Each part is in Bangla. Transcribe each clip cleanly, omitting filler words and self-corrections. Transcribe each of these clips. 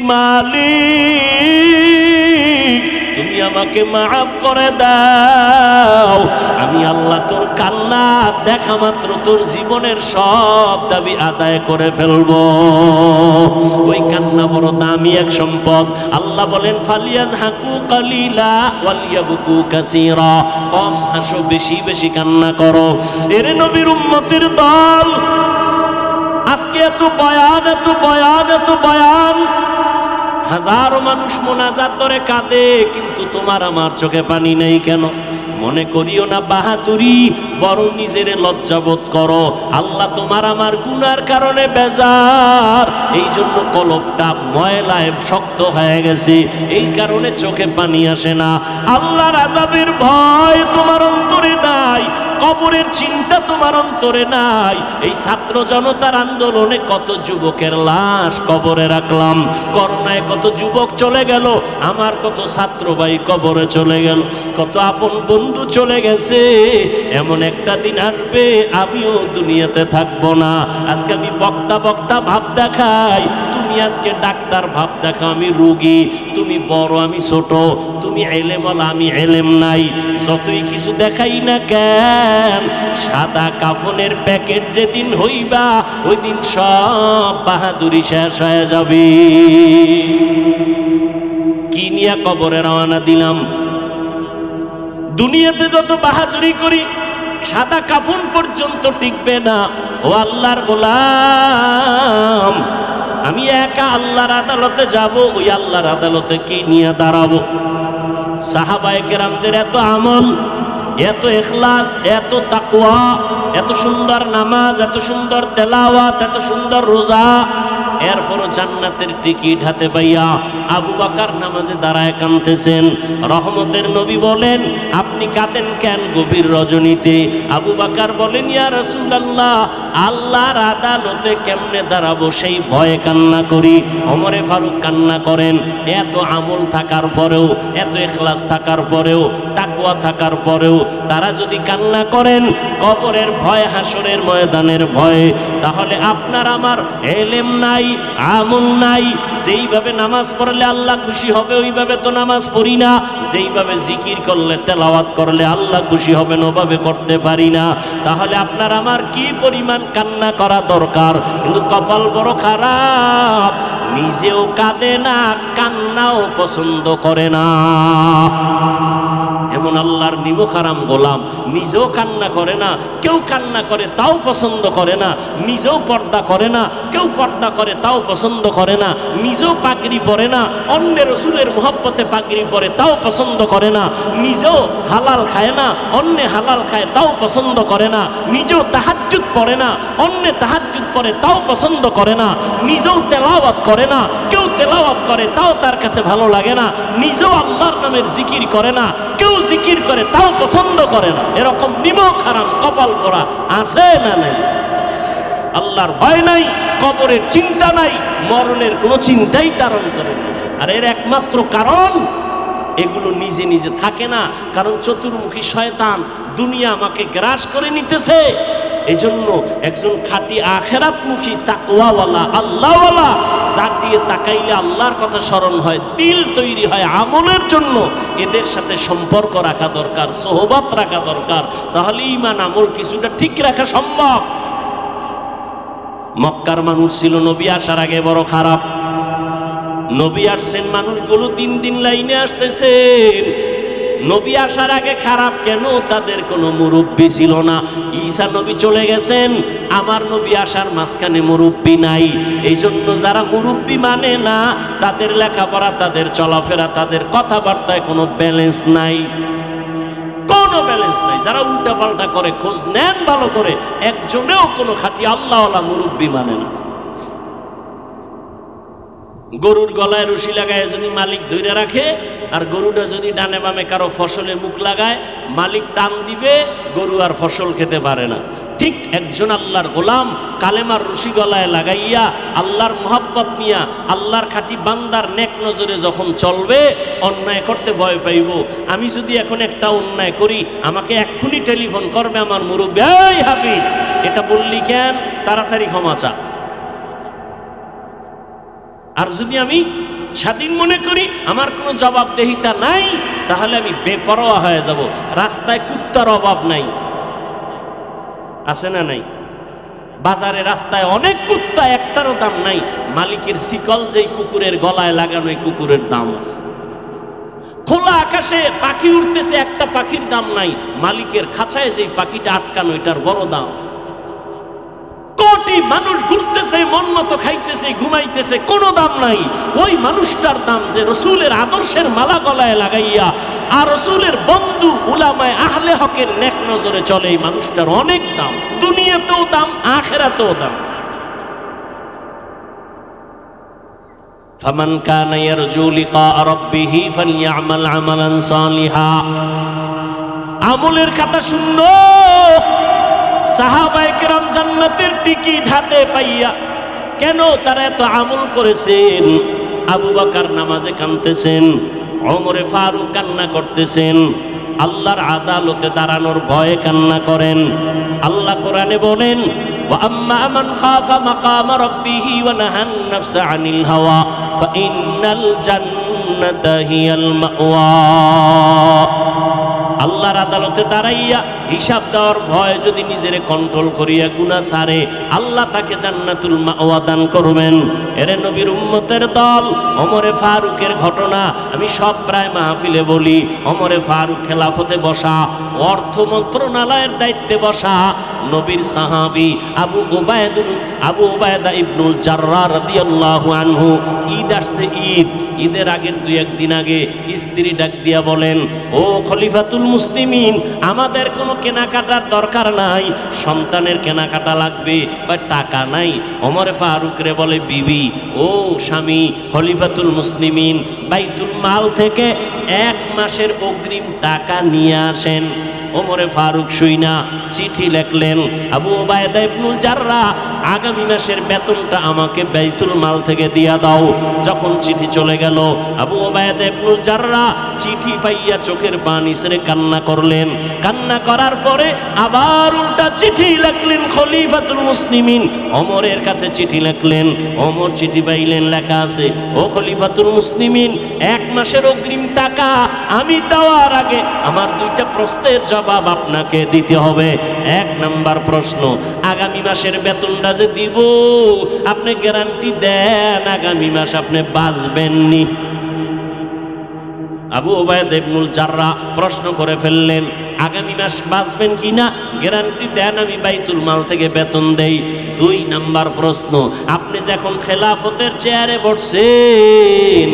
মালিক তুমি আমাকে মাফ করে দাও, আমি আল্লাহ তোর কান্না দেখা মাত্র তোর জীবনের সব দাবি আদায় করে ফেলবো। ওই কান্না বড় দামি এক সম্পদ। আল্লাহ বলেন ফালিয়াজহাকু কালিলা ওয়ালিয়াবকু কাসীরা, কম হাসো বেশি বেশি কান্না করো। এর নবীর উম্মতের দল আজকে এত বয়ান এত বয়ান এত বয়ান, হাজারো মানুষ মোনাজাত করে কাঁদে, কিন্তু তোমার আমার চোখে পানি নেই কেন? মনে করিও না বাহাদুরি, বড় নিজের লজ্জাবোধ করো। আল্লাহ তোমার আমার গুনার কারণে বেজার, এই জন্য কলবটা ময়লায় শক্ত হয়ে গেছে, এই কারণে চোখে পানি আসে না। আল্লাহর আযাবের ভয় তোমার অন্তরে নাই, কবরের চিন্তা তোমার অন্তরে নাই। এই ছাত্র জনতার আন্দোলনে কত যুবকের লাশ কবরে রাখলাম, করোনায় কত যুবক চলে গেল, আমার কত ছাত্র ভাই কবরে চলে গেল, কত আপন বন্ধু চলে গেছে। এমন একটা দিন আসবে আমিও দুনিয়াতে থাকবো না। আজকে আমি বক্তা বক্তা ভাব দেখাই, তুমি আজকে ডাক্তার ভাব দেখা, আমি রোগী, তুমি বড় আমি ছোট, তুমি এলেমওয়ালা আমি এলেম নাই, যতই কিছু দেখাই না কেন, সাদা কাফনের প্যাকেট যেদিন হইবা ওই দিন সব বাহাদুরি শেষ হয়ে যাবে। কি নিয়ে কবরে রওনা দিলাম? দুনিয়াতে যত বাহাদুরি করি সাদা কাফন পর্যন্ত টিকবে না। ও আল্লাহর গোলাম, আমি একা আল্লাহর আদালতে যাব, ওই আল্লাহর আদালতে কি নিয়ে দাঁড়াবো? সাহাবায়ে কেরামদের এত আমল, এত ইখলাস, এত তাকওয়া, এত সুন্দর নামাজ, এত সুন্দর তেলাওয়াত, এত সুন্দর রোজা, এরপরও জান্নাতের টিকিট হাতে পাইয়া আবু বকর নামাজে দাঁড়ায় কাঁদতেছেন। রহমতের নবী বলেন আপনি কাঁদেন কেন গভীর রজনীতে? আবু বকর বলেন ইয়া রাসূলুল্লাহ, আল্লাহর আদালতে কেমনে দাঁড়াবো সেই ভয়ে কান্না করি। ওমরে ফারুক কান্না করেন, এত আমল থাকার পরেও, এত ইখলাস থাকার পরেও, তাকওয়া থাকার পরেও তারা যদি কান্না করেন কবরের ভয়, হাসরের ময়দানের ভয়ে, তাহলে আপনার আমার এলেম নাই, আমল নাই। যেইভাবে নামাজ পড়লে আল্লাহ খুশি হবে ওইভাবে তো নামাজ পড়ি না, যেইভাবে জিকির করলে তেলাওয়াত করলে আল্লাহ খুশি হবেন ওভাবে করতে পারি না। তাহলে আপনার আমার কি পরিমাণ কান্না করা দরকার। কিন্তু কপাল বড় খারাপ, নিজেও কাঁদে না, কান্নাও পছন্দ করে না। এমন আল্লাহর নিমখারাম গোলাম, নিজেও কান্না করে না, কেউ কান্না করে তাও পছন্দ করে না, নিজেও পর্দা করে না, কেউ পর্দা করে তাও পছন্দ করে না, নিজেও পাগড়ি পরে না, অন্যের রাসূলের মহব্বতে পাগড়ি পরে তাও পছন্দ করে না, নিজেও হালাল খায় না, অন্য হালাল খায় তাও পছন্দ করে না, নিজেও তাহাজ্জুদ পড়ে না, অন্য তাহাজ্জুদ পড়ে তাও পছন্দ করে না, নিজেও তেলাওয়াত করে না, কেউ তেলাওয়াত করে তাও তার কাছে ভালো লাগে না, নিজেও আল্লাহর নামের জিকির করে না, কেউ জিকির করে তাও পছন্দ করে না। এরকম নিমক হারাম কপাল পরা আছে না নাই? আল্লাহর ভয় নাই, কবরের চিন্তা নাই, মরণের কোনো চিন্তাই তার অন্তরে নেই। আর এর একমাত্র কারণ এগুলো নিজে নিজে থাকে না, কারণ চতুর্মুখী শয়তান দুনিয়া আমাকে গ্রাস করে নিতেছে। এজন্য একজন খাঁটি আখেরাতমুখী তাকওয়াওয়ালা আল্লাহওয়ালা, যার দিয়ে তাকাইলে আল্লাহর কথা স্মরণ হয়, দিল তৈরি হয় আমলের জন্য, এদের সাথে সম্পর্ক রাখা দরকার, সোহবত রাখা দরকার, তাহলে ঈমান আমল কিছুটা ঠিক রাখা সম্ভব। মক্কার মানুষ ছিল নবী আসার আগে বড় খারাপ। নবী আসছেন, মানুষগুলো দিন দিন লাইনে আসতেছেন। নবী আসার আগে খারাপ কেন? তাদের কোনো মুরব্বী ছিল না। ঈসা নবী চলে গেছেন, আমার নবী আসার মাঝখানে মুরব্বী নাই। এই জন্য যারা মুরব্বী মানে না, তাদের লেখাপড়া, তাদের চলাফেরা, তাদের কথাবার্তায় কোনো ব্যালেন্স নাই, কোনো ব্যালেন্স নাই। যারা উল্টা পাল্টা করে, খোঁজ নেন ভালো করে, একজনেও কোনো খাঁটি আল্লাহওয়ালা মুরব্বী মানে না। গরুর গলায় রশি লাগায় যদি মালিক ধরে রাখে, আর গরুটা যদি ডানে বামে কারো ফসলে মুখ লাগায়, মালিক টান দিবে, গরু আর ফসল খেতে পারে না। ঠিক একজন আল্লাহর গোলাম কালেমার রশি গলায় লাগাইয়া আল্লাহর মোহাব্বত নিয়া আল্লাহর খাঁটি বান্দার নেক নজরে যখন চলবে, অন্যায় করতে ভয় পাইব। আমি যদি এখন একটা অন্যায় করি, আমাকে এক্ষুনি টেলিফোন করবে আমার মুরব্বী, এই হাফিজ এটা বললি কেন, তাড়াতাড়ি ক্ষমা চা। আর যদি আমি স্বাধীন মনে করি আমার কোনো জবাবদেহিতা নাই, তাহলে আমি বেপরোয়া হয়ে যাব। রাস্তায় কুত্তার অভাব নাই, আছে না নাই? বাজারে রাস্তায় অনেক কুত্তা, একটারও দাম নাই। মালিকের শিকল যেই কুকুরের গলায় লাগানো, এই কুকুরের দাম আছে। খোলা আকাশে পাখি উঠতেছে, একটা পাখির দাম নাই। মালিকের খাঁচায় যেই পাখিটা আটকানো, এটার বড় দাম। কোটি মানুষ ঘুরতেছে, মন মতো খাইতেছে, ঘুমাইতেছে, কোনো দাম নাই। ওই মানুষটার দাম যে রসুলের আদর্শের মালা গলায় লাগাইয়া আর রসুলের বন্ধু উলামায়ে আহলে হকের নেক নজরে চলে, এই মানুষটার অনেক দাম। দুনিয়াতেও দাম, আখিরাতেও দাম। ফামান কানা ইয়ারজু লিকা রাব্বিহি ফালইআমাল আমালান সালিহা। আমলের খাতা শূন্য। সাহাবায়ে কেরাম জান্নাতের টিকিট হাতে পাইয়া কেন তারা এত আমল করেছেন? আবু বকর নামাজে কাঁদতেছেন, ওমরে ফারুক কান্না করতেছেন, আল্লাহর আদালতে দাঁড়ানোর ভয়ে কান্না করেন। আল্লাহ কোরআনে বলেন, ওয়া আম্মা মান খাফা মাকামা রাব্বিহি ওয়া নাহান নাফসা আনিল হাওয়া ফাইন্নাল জান্নাতা হিয়াল মাওয়া। আল্লাহর আদালতে দাঁড়াইয়া হিসাব দেওয়ার ভয় যদি নিজেরে কন্ট্রোল করিয়া গুনাহ ছাড়ে, আল্লাহ তাকে জান্নাতুল মাওয়া দান করবেন। এরে নবীর উম্মতের দল, ওমরে ফারুকের ঘটনা আমি সব প্রায় মাহফিলে বলি। ওমরে ফারুক খেলাফতে বসা, অর্থ মন্ত্রণালয়ের দায়িত্বে বসা নবীর সাহাবী আবু উবায়দা ইবনুল জাররাহ রাদিয়াল্লাহু আনহু। ঈদ আসছে, ঈদের আগের 2-1 দিন আগে স্ত্রী ডাক দিয়া বলেন, ও খলিফাতুল মুসলিমিন, আমাদের কোনো কেনাকাটার দরকার নাই, সন্তানের কেনাকাটা লাগবে, টাকা নাই। ওমরে ফারুক রে বলে, বিবি, ও স্বামী খলিফাতুল মুসলিমিন, বাইতুল মাল থেকে 1 মাসের অগ্রিম টাকা নিয়ে আসেন। ওমরে ফারুক শুইনা চিঠি লিখলেন, আবু উবায়দা ইবনুল জাররাহ, আগামী মাসের বেতনটা আমাকে বাইতুল মাল থেকে দিয়া দাও। যখন চিঠি চলে গেল, আবু উবায়দা ইবনুল জাররাহ চিঠি পাইয়া চোখের পানি ছেড়ে কান্না করলেন। কান্না করার পরে আবার উল্টা চিঠি লিখলেন খলিফাতুল মুসলিমিন, ওমরের কাছে চিঠি লিখলেন। ওমর চিঠি পাইলেন, লেখা আছে, ও খলিফাতুল মুসলিমিন, 1 মাসের অগ্রিম টাকা আমি দেওয়ার আগে আমার 2টা প্রশ্নের জবাব আপনাকে দিতে হবে। 1 নাম্বার প্রশ্ন, আগামী মাসের বেতনটা যে দিব, আপনি গ্যারান্টি দেন আগামী মাস আপনি বাঁচবেননি? আবু উবায়দা ইবনুল জাররাহ প্রশ্ন করে ফেললেন, আগামী মাস বাঁচবেন কিনা গ্যারান্টি দেন, আমি বাইতুল মাল থেকে বেতন দেই। 2 নাম্বার প্রশ্ন, আপনি যখন খেলাফতের চেয়ারে বসছেন,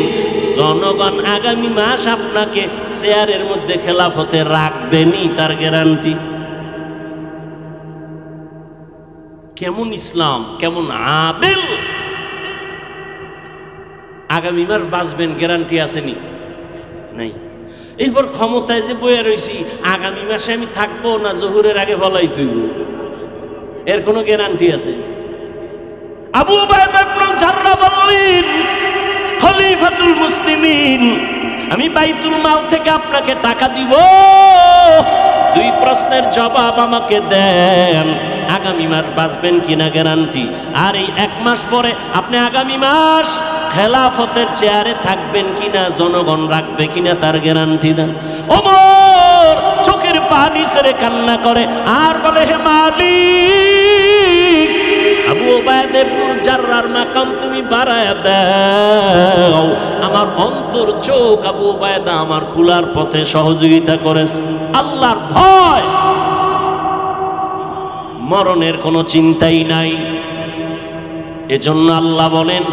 জনগণ আগামী মাস আপনাকে চেয়ারের মধ্যে খেলাফতে রাখবেনি, তার গ্যারান্টি? কেমন ইসলাম, কেমন আদেল! আগামী মাস বাঁচবেন, গ্যারান্টি আসেনি? নাই। এরপর ক্ষমতায় যে বইয়া রয়েছি, আগামী মাসে আমি থাকবো না জোহরের আগে ফলাই তুইব, এর কোনো গ্যারান্টি আছে? আবু উবায়দা ইবনুল জাররাহ বললেন, খলিফাতুল মুসলিমিন, আমি বাইতুল মাল থেকে আপনাকে টাকা দিব, 2 প্রশ্নের জবাব আমাকে দেন, আগামী মাস বাঁচবেন কিনা গ্যারান্টি। আর এই 1 মাস পরে আপনি আগামী মাস খেলাফতের চেয়ারে থাকবেন কিনা, জনগণ রাখবে কিনা, তার গ্যারান্টি দেন। ওমর চোখের পানি ছেড়ে কান্না করে আর বলে, হে মালিক, আবু উবায়দা ইবনুল জাররাহর মাকাম তুমি বাড়ায়া দাও। আমার অন্তর চোখ আবু উবায়দা আমার খোলার পথে সহযোগিতা করেছে। আল্লাহর ভয়, মরণের কোনো চিন্তাই নাই। এজন্য আল্লাহ বলেন,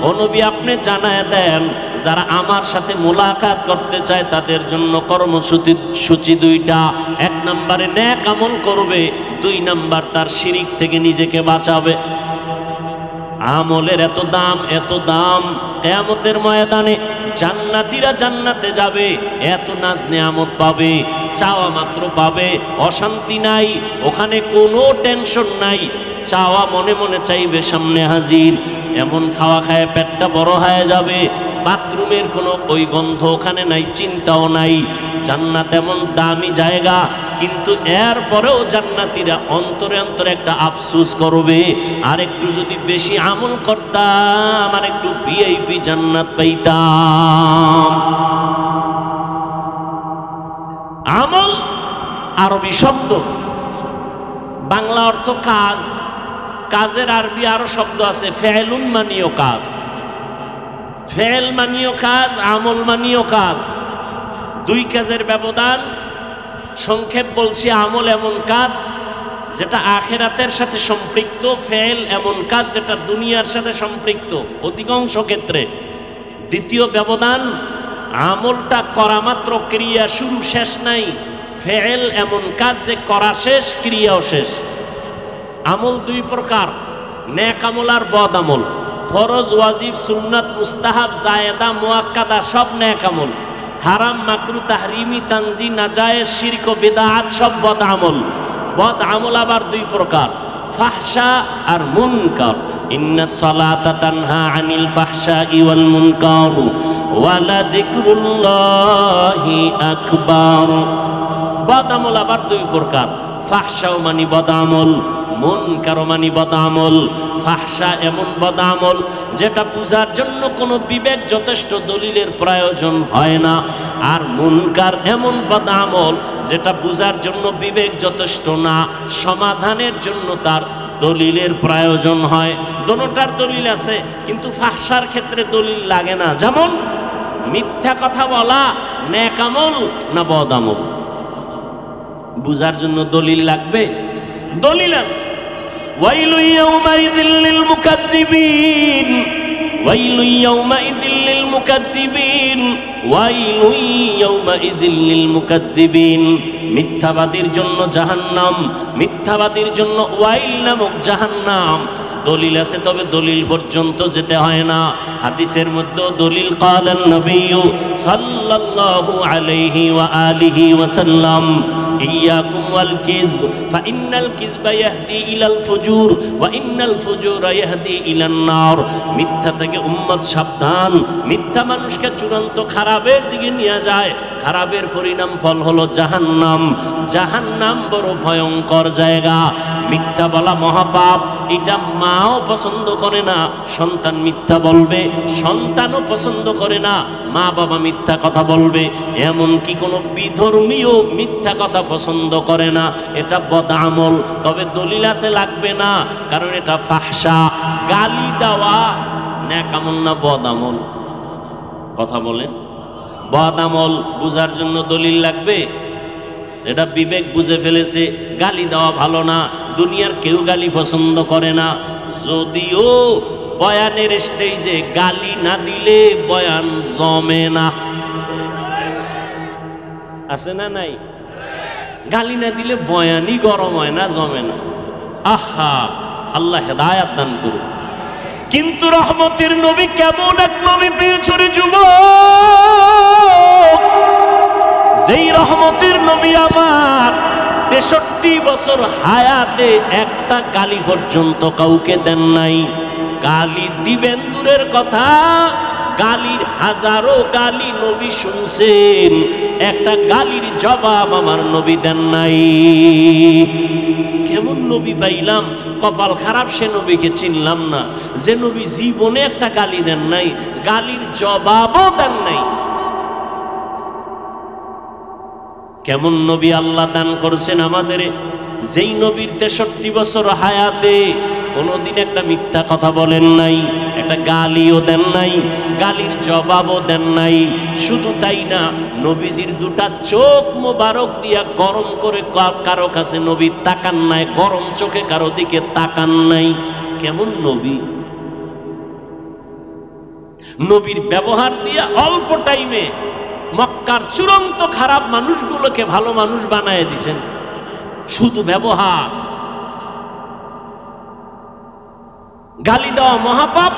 ও নবী আপনি জানায় দেন, যারা আমার সাথে মোলাকাত করতে চায় তাদের জন্য কর্মসূচি 2টা। 1 নম্বরে নেক আমল করবে, 2 নাম্বার তার শিরিক থেকে নিজেকে বাঁচাবে। আমলের এত দাম, কিয়ামতের ময়দানে জান্নাতীরা জান্নাতে যাবে, এত নাজ নেয়ামত পাবে, চাওয়া মাত্র পাবে, অশান্তি নাই, ওখানে কোনো টেনশন নাই, চাওয়া মনে মনে চাইবে, সামনে হাজির। এমন খাওয়া খায় পেটটা বড় হয়ে যাবে, বাথরুমের কোনো ওই গন্ধ ওখানে নাই, চিন্তাও নাই। জান্নাত এমন দামি জায়গা, কিন্তু এরপরেও জান্নাতীরা অন্তরে অন্তরে একটা আফসোস করবে, আর একটু যদি বেশি আমল করতাম আর একটু ভিআইপি জান্নাত পাইতাম। আমল আরবি শব্দ, বাংলা অর্থ কাজ। কাজের আরবি আরো শব্দ আছে, ফেলুন মানিও কাজ। ফেল মানিও কাজ, আমল মানিও কাজ, দুই কাজের ব্যবধান। সংক্ষেপ বলছি, আমল এমন কাজ যেটা আখিরাতের সাথে সম্পৃক্ত, ফেল এমন কাজ যেটা দুনিয়ার সাথে সম্পৃক্ত অধিকাংশ ক্ষেত্রে। দ্বিতীয় ব্যবধান, আমলটা করা মাত্র ক্রিয়া শুরু শেষ নাই, ফেল এমন কাজ যে করা শেষ ক্রিয়াও শেষ। আমল দুই প্রকার, নেক আমল আর বদ আমল। ফরজ, ওয়াজিব, সুন্নাত, মুস্তাহাব, জায়েদা, মুআক্কাদা সব নেক আমল। হারাম, মাকরু, তাহরিমি, তানজি, নাজায়েজ, শিরক, বিদআত সব বদ আমল। বদ আমল আবার দুই প্রকার, ফাহশা আর মুনকার। ইন্নাস সালাতা তানহা আনিল ফাহশাই ওয়াল মুনকার ওয়া লাযিকরুল্লাহি আকবার। বদ আমল আবার দুই প্রকার, ফাহশাও মানি বদ আমল, মুনকার মানি বদ আমল। ফাহশা এমন বদ আমল যেটা বুঝার জন্য কোনো বিবেক যথেষ্ট দলিলের প্রয়োজন হয় না, আর মুনকার এমন বদ আমল যেটা বুঝার জন্য বিবেক যথেষ্ট না, সমাধানের জন্য তার দলিলের প্রয়োজন হয়। দোনোটার দলিল আছে, কিন্তু ফাহশার ক্ষেত্রে দলিল লাগে না। যেমন মিথ্যা কথা বলা নেক আমল না বদ আমল, বুঝার জন্য দলিল লাগবে, দলিল আছে। ওয়াইলু ইয়াউমাইযিল লিল মুকাদ্দিবিন, ওয়াইলু ইয়াউমাইযিল লিল মুকাদ্দিবিন, ওয়াইলু ইয়াউমাইযিল লিল মুকাদ্দিবিন। মিথ্যাবাদীর জন্য জাহান্নাম, মিথ্যাবাদীর জন্য ওয়াইল নামক জাহান্নাম। দলিল আছে, তবে দলিল পর্যন্ত যেতে হয় না। হাদিসের মধ্যে দলিল, ক্বালান নবিয়্যু সাল্লাল্লাহু আলাইহি ওয়া আলিহি ওয়াসাল্লাম, ইয়াকুম ওয়াল কিযব ফাইন্নাল কিযবা ইয়াহদি ইলাল ফুজুর ওয়া ইন্নাল ফুজুরা ইয়াহদি ইলান নার। মিথ্যা থেকে উম্মত সাবধান, মিথ্যা মানুষকে চূড়ান্ত খারাপের দিকে নিয়ে যায়, খারাপের পরিণাম ফল হলো জাহান্নাম। জাহান্নাম বড় ভয়ঙ্কর জায়গা। মিথ্যা বলা মহাপাপ, এটা মাও পছন্দ করে না, সন্তান মিথ্যা বলবে, সন্তানও পছন্দ করে না মা বাবা মিথ্যা কথা বলবে, এমনকি কোনো বিধর্মীয় মিথ্যা কথা পছন্দ করে না। এটা বদ আমল, তবে দলিল আছে, লাগবে না, কারণ এটা ফাহশা। গালি দেওয়া নেক আমল না বদ আমল? কথা বলেন। বদ আমল বুঝার জন্য দলিল লাগবে, এটা বিবেক বুঝে ফেলেছে গালি দেওয়া ভালো না, দুনিয়ার কেউ গালি পছন্দ করে না। যদিও বয়ানের স্টেজে গালি না দিলে বয়ান জমে না, আছে না নাই? গালি না দিলে বয়ানই গরম হয় না, জমে না। আহা, আল্লাহ হেদায়াত দান করুন। কিন্তু রহমতের নবী কেমন এক নবী পেয়েছে রে যুবক, যেই রহমতের নবী আমার 63 বছর হায়াতে একটা গালি পর্যন্ত কাউকে দেন নাই। গালি দিবেন দূরের কথা, গালির হাজারো গালি নবী শুনছেন, একটা গালির জবাব আমার নবী দেন নাই। কেমন নবী পাইলাম, কপাল খারাপ সে নবীকে চিনলাম না, যে নবী জীবনে একটা গালি দেন নাই, গালির জবাবও দেন নাই। কেমন নবী আল্লাহ দান করছেন আমাদের, যেই নবীর 63 বছর হায়াতে কোনোদিন একটা মিথ্যা কথা বলেন নাই, একটা গালিও দেন নাই, গালির জবাবও দেন নাই। শুধু তাই না, নবীজির দুটা চোখ মোবারক দিয়া গরম করে কারো কাছে নবী তাকান নাই, গরম চোখে কারো দিকে তাকান নাই। কেমন নবী! নবীর ব্যবহার দিয়া অল্প টাইমে মক্কার চূড়ান্ত খারাপ মানুষগুলোকে ভালো মানুষ বানায় দিছেন, শুধু ব্যবহার। গালি দেওয়া মহাপাপ,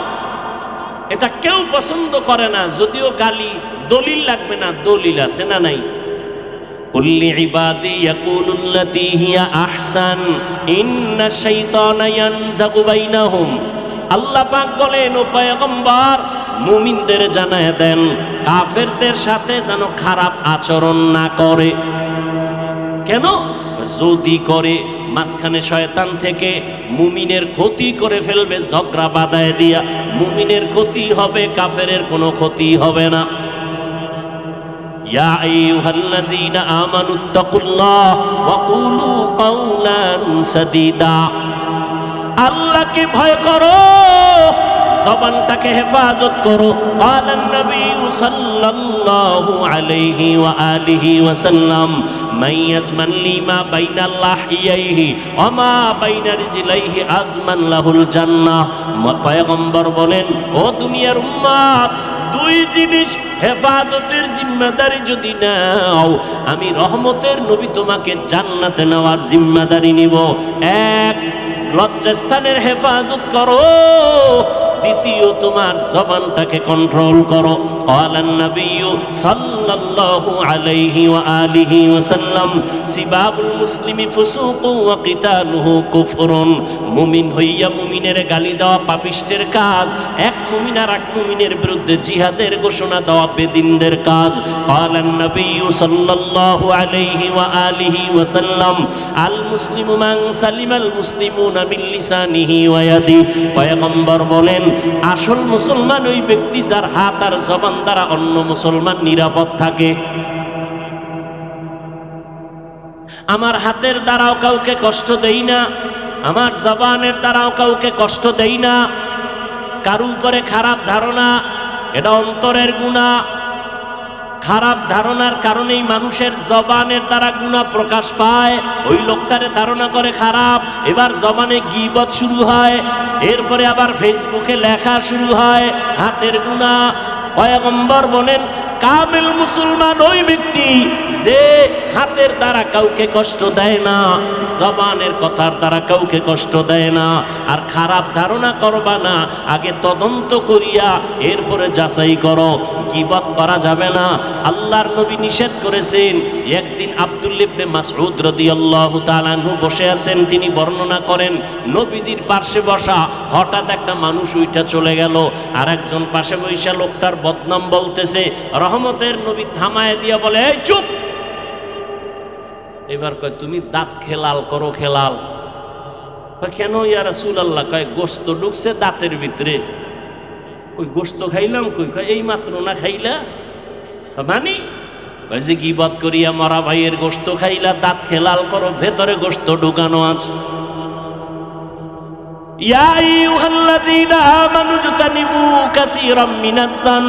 এটা কেউ পছন্দ করে না, যদিও গালি দলিল লাগবে না, দলিল আছে না নাই? কুল্লি ইবাদি ইয়াকুলুল্লাতী হিয়া আহসান ইন্নাশ শাইতানা ইয়ানজাগু বাইনাহুম। আল্লাহ পাক বলেন, ও পয়গম্বর, মুমিনদের জানায় দেন কাফেরদের সাথে যেন খারাপ আচরণ না করে। কেন? যদি করে মাঝখানে শয়তান থেকে মুমিনের ক্ষতি করে ফেলবে, ঝগড়া বাঁধায় দিয়া মুমিনের ক্ষতি হবে, কাফেরের কোনো ক্ষতি হবে না। ইয়া আইয়ুহাল্লাযীনা আমানুত্তাকুল্লাহ ওয়া কুলু কাওলান সাদীদা, আল্লাহকে ভয় করো, জবানটাকে হেফাজত করো। ক্বালান নবী সাল্লাল্লাহু আলাইহি ওয়া আলিহি ওয়া সাল্লাম মান ইয়াজমান লিমা বাইনা লাহিয়াইহি ওয়া মা বাইনা রিজলাইহি আজমান লাহুল জান্নাহ। পয়গম্বর বলেন, ও দুনিয়ার উম্মত, দুই জিনিস হেফাজতের জিম্মাদারি যদি নাও, আমি রহমতের নবী তোমাকে জান্নাতে নেওয়ার জিম্মাদারি নিব। এক, লজ্জাস্থানের হেফাজত করো। দ্বিতীয়, তোমার জবানটাকে কন্ট্রোল করো। ক্বালান নবী সাল্লাল্লাহু আলাইহি ওয়া আলিহি ওয়া সাল্লাম সিবাবুল মুসলিমি ফুসুকু ওয়া কিতালুহু কুফরুন। মুমিন হইয়া মুমিনের গালি দেওয়া পাপিষ্টের কাজ, এক মুমিন আর এক মুমিনের বিরুদ্ধে জিহাদের ঘোষণা দেওয়া বেদিনদের কাজ। ক্বালান নবী সাল্লাল্লাহু আলাইহি ওয়া আলিহি ওয়া সাল্লাম আল মুসলিমু মান সালিমাল মুসলিমুনা মিন লিসানিহি ওয়া ইয়াদি। পয়গম্বর বলেন, আসল মুসলমান ওই ব্যক্তি যার হাত আর জবান দ্বারা অন্য মুসলমান নিরাপদ থাকে। আমার হাতের দ্বারাও কাউকে কষ্ট দেই না, আমার জবানের দ্বারাও কাউকে কষ্ট দেই না। কারো উপরে খারাপ ধারণা, এটা অন্তরের গুনাহ। খারাপ ধারণার কারণেই মানুষের জবানের দ্বারা গুনাহ প্রকাশ পায়। ওই লোকটারে ধারণা করে খারাপ, এবার জবানে গীবত শুরু হয়, এরপরে আবার ফেসবুকে লেখা শুরু হয়, হাতের গুনাহ। পয়গম্বর বলেন, কামেল মুসলমান ওই ব্যক্তি যে হাতের দ্বারা কাউকে কষ্ট দেয় না, জবানের কথার দ্বারা কাউকে কষ্ট দেয় না। আর খারাপ ধারণা করবা না, আগে তদন্ত করিয়া এরপরে যাচাই করো। গীবত করা যাবে না, আল্লাহর নবী নিষেধ করেছেন। একদিন আব্দুল্লাহ ইবনে মাসউদ রাদিয়াল্লাহু তাআলা আনহু বসে আছেন, তিনি বর্ণনা করেন, নবীজির পাশে বসা হঠাৎ একটা মানুষ উইঠা চলে গেল, আর একজন পাশে বসা লোকটার বদনাম বলতেছে। রহমতের নবী থামায় দিয়া বলে, এই চুপ। এবার কয়, তুমি দাঁত খেলাল করো। খেলাল কেন ইয়া রাসূলুল্লাহ? কয়, গোশত ঢুকছে দাঁতের ভিতরে। ওই গোশত খাইলাম কই? কয়, এই মাত্র না খাইলা? মানে ওই যে গীবত করিয়া মরা ভাইয়ের গোশত খাইলা, দাঁত খেলাল করো, ভেতরে গোশত ঢুকানো আছে। ইয়া আইয়ুহাল্লাযীনা আমানু জতানিবু কাসীরাম মিনায-যান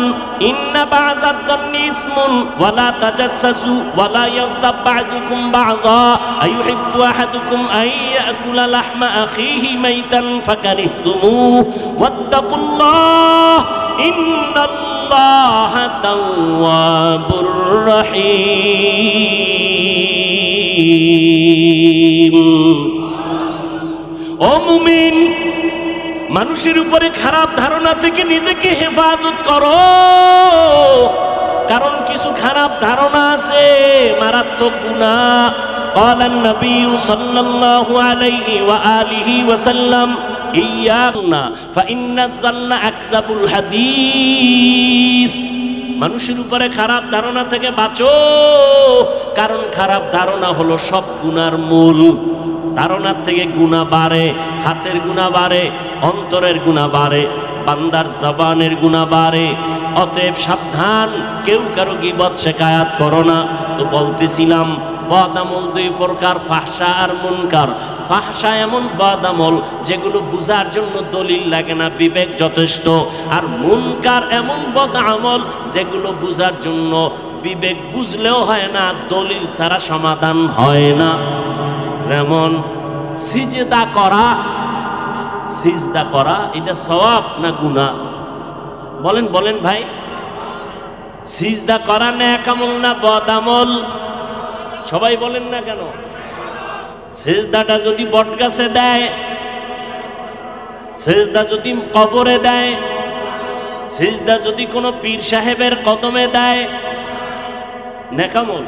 ইন্না বা'দায-যান্নি ইসমুন ওয়া লা তাজাসসু ওয়া লা ইয়াগতাব বা'যুকুম বা'যা আইয়ুহিব্বু আহাদুকুম আন ইয়াকুলা লাহমা আখিহি মাইতান ফাকারিহতুমুহু ওয়াত্তাকুল্লাহ ইন্নাল্লাহা তাওয়াবুর রাহিম। ও মুমিন, মানুষের উপরে খারাপ ধারণা থেকে নিজেকে হেফাজত করো, কারণ কিছু খারাপ ধারণা আছে, মারাত্মক গুনাহ। ক্বালান নবী সাল্লাল্লাহু আলাইহি ওয়া আলিহি ওয়া সাল্লাম ইয়াকুনা ফাইন্নায-যান্না আকযাবুল হাদীস। মানুষের উপরে খারাপ ধারণা থেকে বাঁচো, কারণ খারাপ ধারণা হলো সব গুনার মূল। ধারণার থেকে গুনাহ বাড়ে, হাতের গুনাহ বাড়ে, অন্তরের গুনাহ বাড়ে, বান্দার জবানের গুনাহ বাড়ে। অতএব সাবধান, কেউ কারো গীবত শিকায়াত করো না। তো বলতেছিলাম, বদ আমল দুই প্রকার, ফাহশা আর মুনকার। ফাহশা এমন বদ আমল যেগুলো বুঝার জন্য দলিল লাগে না, বিবেক যথেষ্ট। আর মুনকার এমন বদ আমল যেগুলো বুঝার জন্য বিবেক বুঝলেও হয় না, দলিল ছাড়া সমাধান হয় না। যেমন সিজদা করা, সিজদা করা এটা সওয়াব না গুনাহ? বলেন বলেন ভাই, সিজদা করা নেক আমল না বদ আমল? সবাই বলেন না কেন? সিজদাটা যদি বটগাছে দেয়, সিজদা যদি কবরে দেয়, সিজদা যদি কোনো পীর সাহেবের কদমে দেয়, নেক আমল?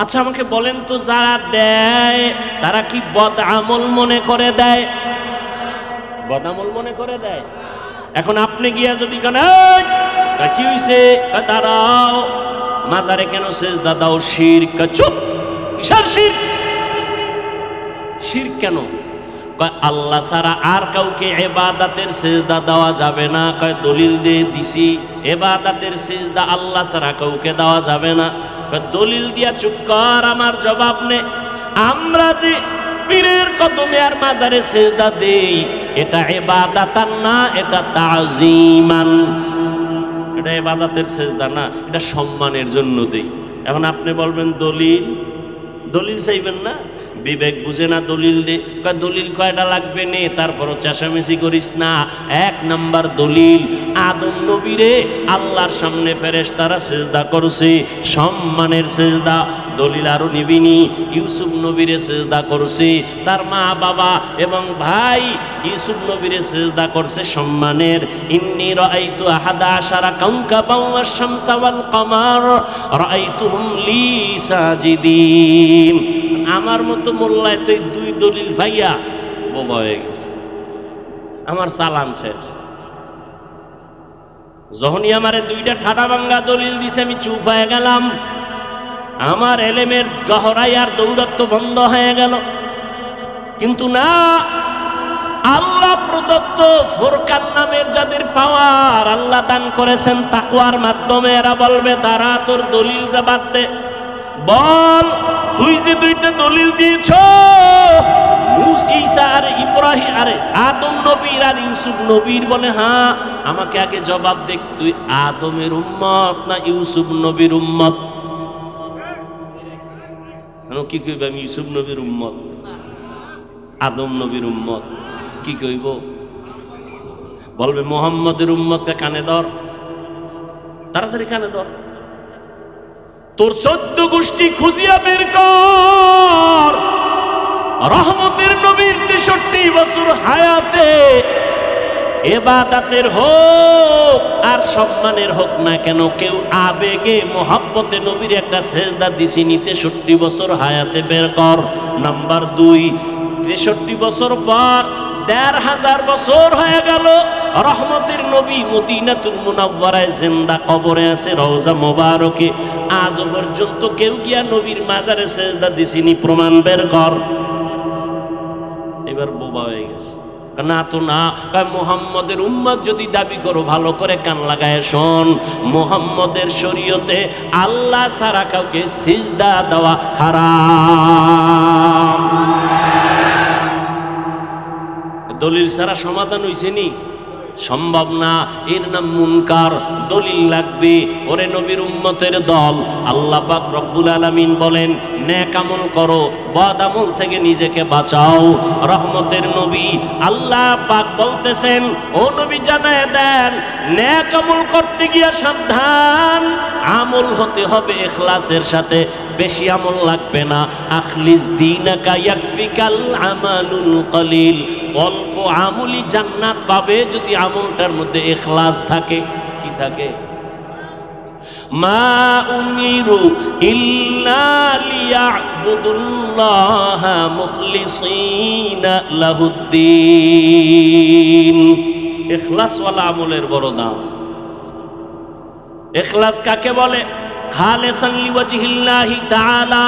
আচ্ছা আমাকে বলেন তো, যারা দেয় তারা কি বদ আমল মনে করে দেয়? বদ আমল মনে করে দেয়? এখন আপনি গিয়া যদি কেন কি হইছে, দাঁড়াও, মাজারে কেন সেজদা দাও? শিরক। চুপ, কিসের শিরক? শিরক কেন? আল্লাহ ছাড়া আর কাউকে ইবাদতের সিজদা দেওয়া যাবে না। কয় দলিল দিয়ে দিছি, ইবাদতের সিজদা আল্লাহ ছাড়া কাউকে দেওয়া যাবে না। দলিল দিয়া চুপ কর, আমার জবাব নে। আমরা যে পীরের কদমে আর মাজারে সিজদা দেই, এটা ইবাদাতান না, এটা তাজিমান। এটা ইবাদতের সিজদা না, এটা সম্মানের জন্য দেই। এখন আপনি বলবেন দলিল, দলিল চাইবেন না, বিবেক বুঝে না দলিল দে। দলিল কয়টা লাগবে নে, তারপরও চেঁচামেচি করিস না। এক নাম্বার দলিল, আদম নবীরে আল্লাহর সামনে ফেরেশতারা সিজদা করছে, সম্মানের সিজদা। দলিল আরো নিবিনি, ইউসুফ নবীরে সিজদা করছে, তার মা বাবা এবং ভাই ইউসুফ নবীরে সিজদা করছে সম্মানের। ইন্নী রাআইতু আহাদা আশারা কাওকাবান ওয়াশ-শামসা ওয়াল কামার রাআইতুহুম লি সাজিদিন। আমার মতো মোল্লায় তো এই দুই দলিল ভাইয়া বোবা হয়ে গেছে, আমার চালান শেষ। যখনই আমারে দুইটা ঠাডা ভাঙ্গা দলিল দিছে, আমি চুপ হয়ে গেলাম। আমার এলেমের গহরাই আর দৌরাত্ম বন্ধ হয়ে গেল। কিন্তু না, আল্লাহ প্রদত্ত ফুরকান নামের যাদের পাওয়ার আল্লাহ দান করেছেন তাকওয়ার মাধ্যমে, এরা বলবে দাঁড়া, তোর দলিলটা বাদ দে। বল, তুই যে দুইটা দলিল দিয়েছ, ঈসা আর ইব্রাহিম আরে আদম নবীর আর ইউসুফ নবীর, বলে হ্যাঁ। আমাকে আগে জবাব দে, তুই আদমের উম্মত না ইউসুফ নবীর উম্মত? কি কইব? আমি ইউসুফ নবীর উম্মত, আদম নবীর উম্মত। কি কইব? বলবে মুহাম্মদের উম্মতকে কানে ধর, তাড়াতাড়ি কানে ধর। তোর 14 গোষ্ঠী খুঁজিয়া বের কর। রহমতের নবীর 63 বছর হায়াতে ইবাদতের হোক আর সম্মানের হোক না কেন, কেউ আবেগে মোহাব্বতে নবীর একটা সেজদা দিছিনি 63 বছর হায়াতে, বের কর। নাম্বার 2, 63 বছর পর 1500 বছর হয়ে গেল, রহমতের নবী মদিনাতুল মুনাওয়ারায় জিন্দা কবরে আছে, রওজা মোবারকে। আজ পর্যন্ত কেউ গিয়া নবীর মাজারে সেজদা দিছিনি, প্রমাণ বের কর। এবার বোবা হয়ে গেছে। না তো না, মুহাম্মদের উম্মত যদি দাবি করো, ভালো করে কান লাগায় শোন, মুহাম্মদের শরীয়তে আল্লাহ ছাড়া কাউকে সিজদা দেওয়া হারাম। দলিল ছাড়া সমাধান হইছে নি? সম্ভব না, এর নাম মুনকার। দলিল লাগবে। ওরে নবীর উম্মতের দল, আল্লাহ পাক রব্বুল আলামিন বলেন নেক আমল করো, বদ আমল থেকে নিজেকে বাঁচাও। রহমতের নবী আল্লাহ পাক বলতেছেন, ও নবী জানায় দেন, নেক আমল করতে গিয়া সাবধান, আমল হতে হবে ইখলাসের সাথে, বেশি আমল লাগবে না। আখলিস দীনাকা ইয়াকফিকাল আমালুল কলিল। অল্প আমলি জান্নাত পাবে যদি আমলটার মধ্যে ইখলাস থাকে। কি থাকে? মা উমিরু ইল্লা লিয়াবুদুল্লাহা মুখলিসিনা লাহুদ্দিন। ইখলাসওয়ালা আমলের বড় দাম। ইখলাস কাকে বলে? খালিসান লিওয়াজহিল্লাহি তাআলা।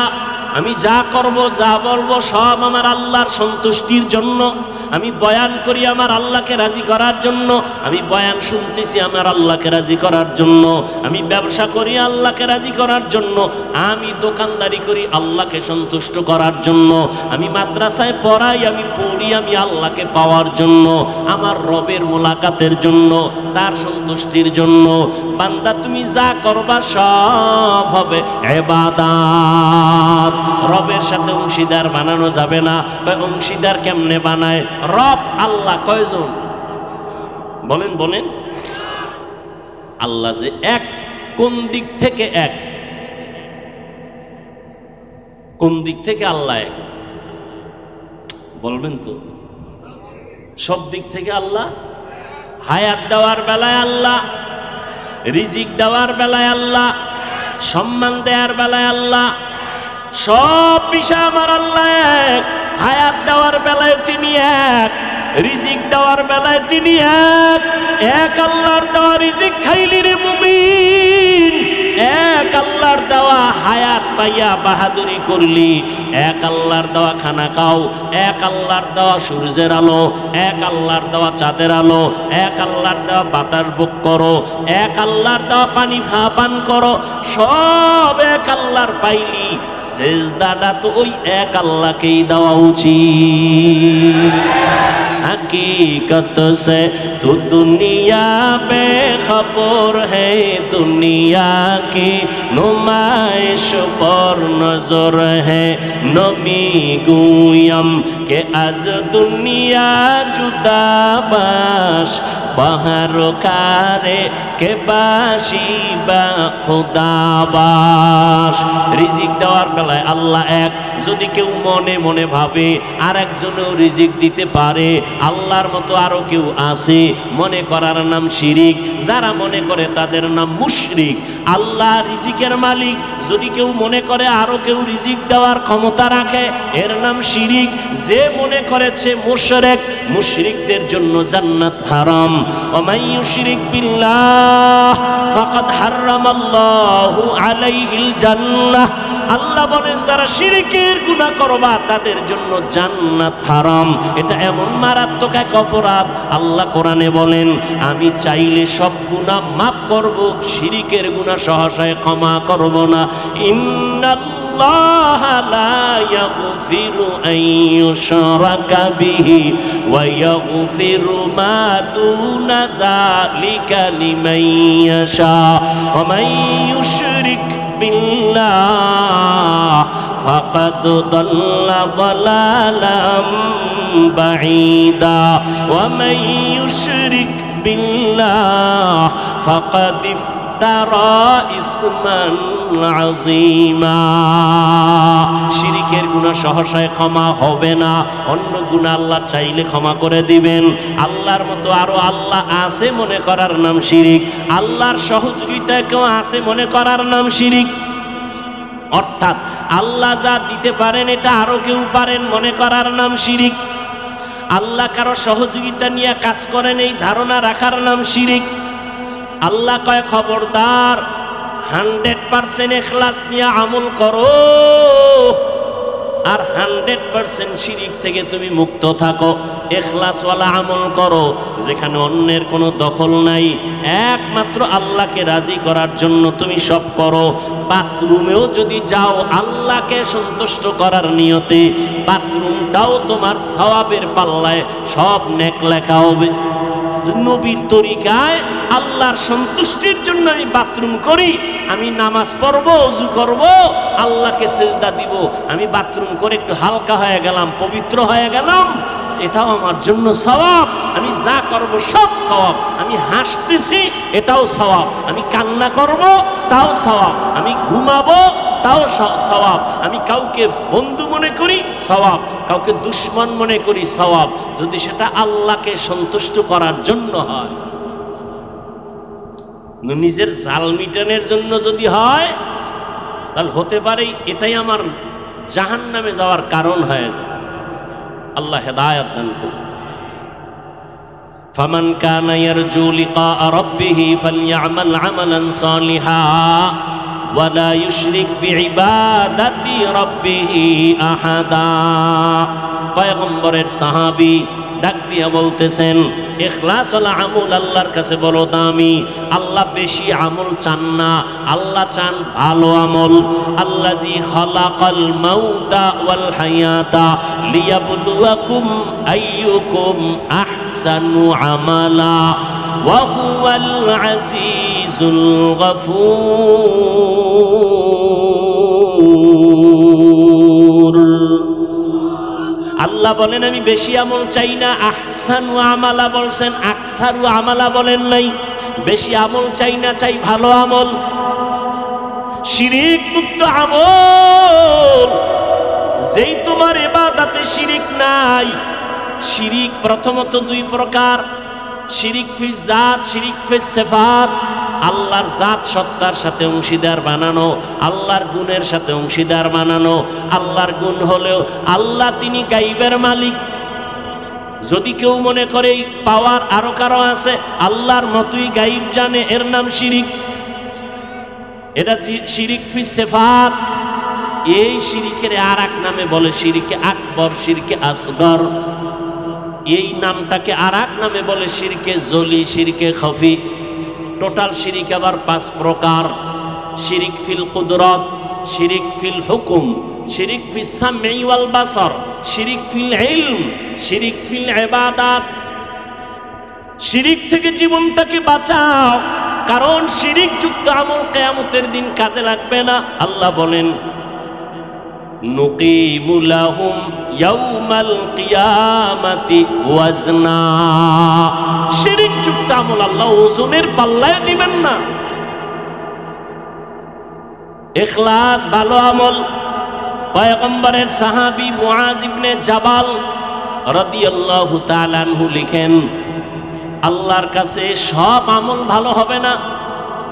আমি যা করব, যা বলবো সব আমার আল্লাহর সন্তুষ্টির জন্য। আমি বয়ান করি আমার আল্লাহকে রাজি করার জন্য। আমি বয়ান শুনতেছি আমার আল্লাহকে রাজি করার জন্য। আমি ব্যবসা করি আল্লাহকে রাজি করার জন্য। আমি দোকানদারি করি আল্লাহকে সন্তুষ্ট করার জন্য। আমি মাদ্রাসায় পড়াই, আমি পড়ি আমি আল্লাহকে পাওয়ার জন্য, আমার রবের মোলাকাতের জন্য, তার সন্তুষ্টির জন্য। বান্দা তুমি যা করবা সব হবে ইবাদত। রবের সাথে অংশীদার বানানো যাবে না। অংশীদার কেমনে বানায়? রব আল্লাহ কয়জন? বলেন বলেন। আল্লাহ যে এক, কোন দিক থেকে এক? কোন দিক থেকে আল্লাহ এক? বলবেন তো? সব দিক থেকে আল্লাহ। হায়াত দেওয়ার বেলায় আল্লাহ, রিজিক দেওয়ার বেলায় আল্লাহ, সম্মান দেওয়ার বেলায় আল্লাহ, সব বিষয় আমার আল্লাহ এক। হায়াত দেওয়ার বেলায় তিনি এক, রিজিক দেওয়ার বেলায় তিনি এক আল্লাহর দেওয়া রিজিক খাইলি রে মুমিন, এক আল্লাহর দেওয়া হায়াত পাইয়া বাহাদুরি করলি, এক আল্লাহর দেওয়া খানা খাও, এক আল্লাহর দেওয়া সূর্যের আলো, এক আল্লাহর দেওয়া চাঁদের আলো, এক আল্লাহর দেওয়া বাতাস ভোগ করো, এক আল্লাহর দেওয়া পানি পান করো, সব এক আল্লাহর পাইলি, সেজদাটা তো ওই এক আল্লাহকেই দেওয়া উচিত। हकीकत से तू दुनिया बेखबर है, दुनिया की नुमाइश पर नजर है, नमी गुयम के आज दुनिया जुदा बाश बाहर कारे के बाशी बा खुदाबाश। রিজিক দেওয়ার বেলায় আল্লাহ এক, যদি কেউ মনে মনে ভাবে আর একজনও রিজিক দিতে পারে আল্লাহর মতো আরো কেউ আছে, মনে করার নাম শিরিক। যারা মনে করে তাদের নাম মুশরিক। আল্লাহ রিজিকের মালিক, যদি কেউ মনে করে আরো কেউ রিজিক দেওয়ার ক্ষমতা রাখে এর নাম শিরিক। যে মনে করেছে মুশরিক, মুশরিকদের জন্য জান্নাত হারাম। ওয়া ইউশরিক বিল্লাহ ফাকাদ হারামাল্লাহু আলাইহিল জান্নাহ। আল্লাহ বলেন যারা শিরকের গুনাহ করবা তাদের জন্য জান্নাত হারাম। এটা এমন মারাত্মক এক অপরাধ। আল্লাহ কোরআনে বলেন আমি চাইলে সব গুনাহ মাফ করব, শিরকের গুনাহ সহসায় ক্ষমা করব না। ইন্নাল্লাহা লা ইয়াগফিরু আন ইউশরাকা বিহি ওয়া ইয়াগফিরু মা দুনা যালিকা লিমান ইয়াশা ওয়া মান ইউশরিক বিল্লাহ ফাকাদ দাল্লা দালালাম বাঈদা ওয়া মান ইউশরিক বিল্লাহ ফাকাদ ইফতারা ইসমান আযীমা। শিরকের গুনাহ সহসায় ক্ষমা হবে না, অন্য গুনাহ আল্লাহ চাইলে ক্ষমা করে দিবেন। আল্লাহর মতো আরো আল্লাহ আছে মনে করার নাম শিরিক। আল্লাহর সহযোগিতায় কেউ আছে মনে করার নাম শিরিক। অর্থাৎ আল্লাহ যা দিতে পারেন এটা আরো কেউ পারেন মনে করার নাম শিরিক। আল্লাহ কারো সহযোগিতা নিয়ে কাজ করেন এই ধারণা রাখার নাম শিরিক। আল্লাহ কয় খবরদার 100% ইখলাস নিয়ে আমল করো, আর 100% শিরিক থেকে তুমি মুক্ত থাকো। ইখলাসওয়ালা আমল করো যেখানে অন্যের কোনো দখল নাই, একমাত্র আল্লাহকে রাজি করার জন্য তুমি সব করো। বাথরুমেও যদি যাও আল্লাহকে সন্তুষ্ট করার নিয়তে, বাথরুমটাও তোমার সওয়াবের পাল্লায় সব নেক লেখা হবে। নবীর তরিকায় আল্লাহর সন্তুষ্টির জন্য আমি বাথরুম করি, আমি নামাজ পড়বো, ওযু করব, আল্লাহকে সেজদা দিব, আমি বাথরুম করে একটু হালকা হয়ে গেলাম, পবিত্র হয়ে গেলাম, এটাও আমার জন্য সওয়াব। আমি যা করব সব সওয়াব। আমি হাসতেছি এটাও সওয়াব, আমি কান্না করব তাও সওয়াব, আমি ঘুমাবো তাও সওয়াব, আমি কাউকে বন্ধু মনে করি সওয়াব, কাউকে দুশমন মনে করি সওয়াব, যদি সেটা আল্লাহকে সন্তুষ্ট করার জন্য হয়। নিজের জাল মিটানোর জন্য যদি হয় তাহলে হতে পারে এটাই আমার জাহান্নামে যাওয়ার কারণ হয়ে যায়। আল্লাহ হেদায়েত দান করুন। ফামান কানা ইয়ারজু লিকা রাব্বিহি ফালইআমাল আমালান সালিহা ওয়া লা ইউশরিক বিইবাদাতি রাব্বিহি আহাদা। পয়গম্বরের সাহাবী ডাক দিয়া বলতেছেন ইখলাস ওয়ালা আমল আল্লাহর কাছে বড় দামি। আল্লাহ বেশি আমল চান না, আল্লাহ চান ভালো আমল। আল্লাযী খালাকাল মাউতা ওয়াল হায়াতা লিয়াবলুয়াকুম আইয়ুকুম আহসানু আমালা ওয়া হুয়াল আজিজুল গফুর। আল্লাহ বলেন আমি বেশি আমল চাই না, আহসানু আমালা বলছেন, আকসারু আমালা বলেন নাই। বেশি আমল চাই না, চাই ভালো আমল, শিরিক মুক্ত আমল। যেই তোমার ইবাদতে শিরিক নাই। শিরিক প্রথমত দুই প্রকার, শিরিক ফি জাত, শিরিক ফি সিফাত। আল্লাহর জাত সত্তার সাথে অংশীদার বানানো, আল্লাহর গুণের সাথে অংশীদার বানানো। আল্লাহর গুণ হলেও আল্লাহ তিনি গাইবের মালিক, যদি কেউ মনে করে এই পাওয়ার আরো কারো আছে, আল্লাহর মতোই গায়েব জানে, এর নাম শিরিক। এটা শিরিক ফি সিফাত। এই শিরিকের আর এক নামে বলে শিরিকে আকবর, শিরকে আসগর। এই নামটাকে আর এক নামে বলে শিরকে জলি, শিরকে খফি। টোটাল শিরিক আবার 5 প্রকার। শিরিক ফিল কুদরত, শিরিক ফিল হুকুম, শিরিক ফিস সামঈ ওয়াল বাসর, শিরিক ফিল ইলম, শিরিক ফিল ইবাদাত। শিরিক থেকে জীবনটাকে বাঁচাও, কারণ শিরিক যুক্ত আমল কিয়ামতের দিন কাজে লাগবে না। আল্লাহ বলেন নুকিমু লাহুম ইয়াউমাল কিয়ামাতি ওয়াজনা। শিরিক যুক্ত আমল আল্লাহ ওজনের পাল্লায় দিবেন না। ইখলাস ভালো আমল। পয়গম্বরের সাহাবী মুআজ ইবনে জাবাল রাদিয়াল্লাহু তাআলা আনহু লিখেন, আল্লাহর কাছে সব আমল ভালো হবে না,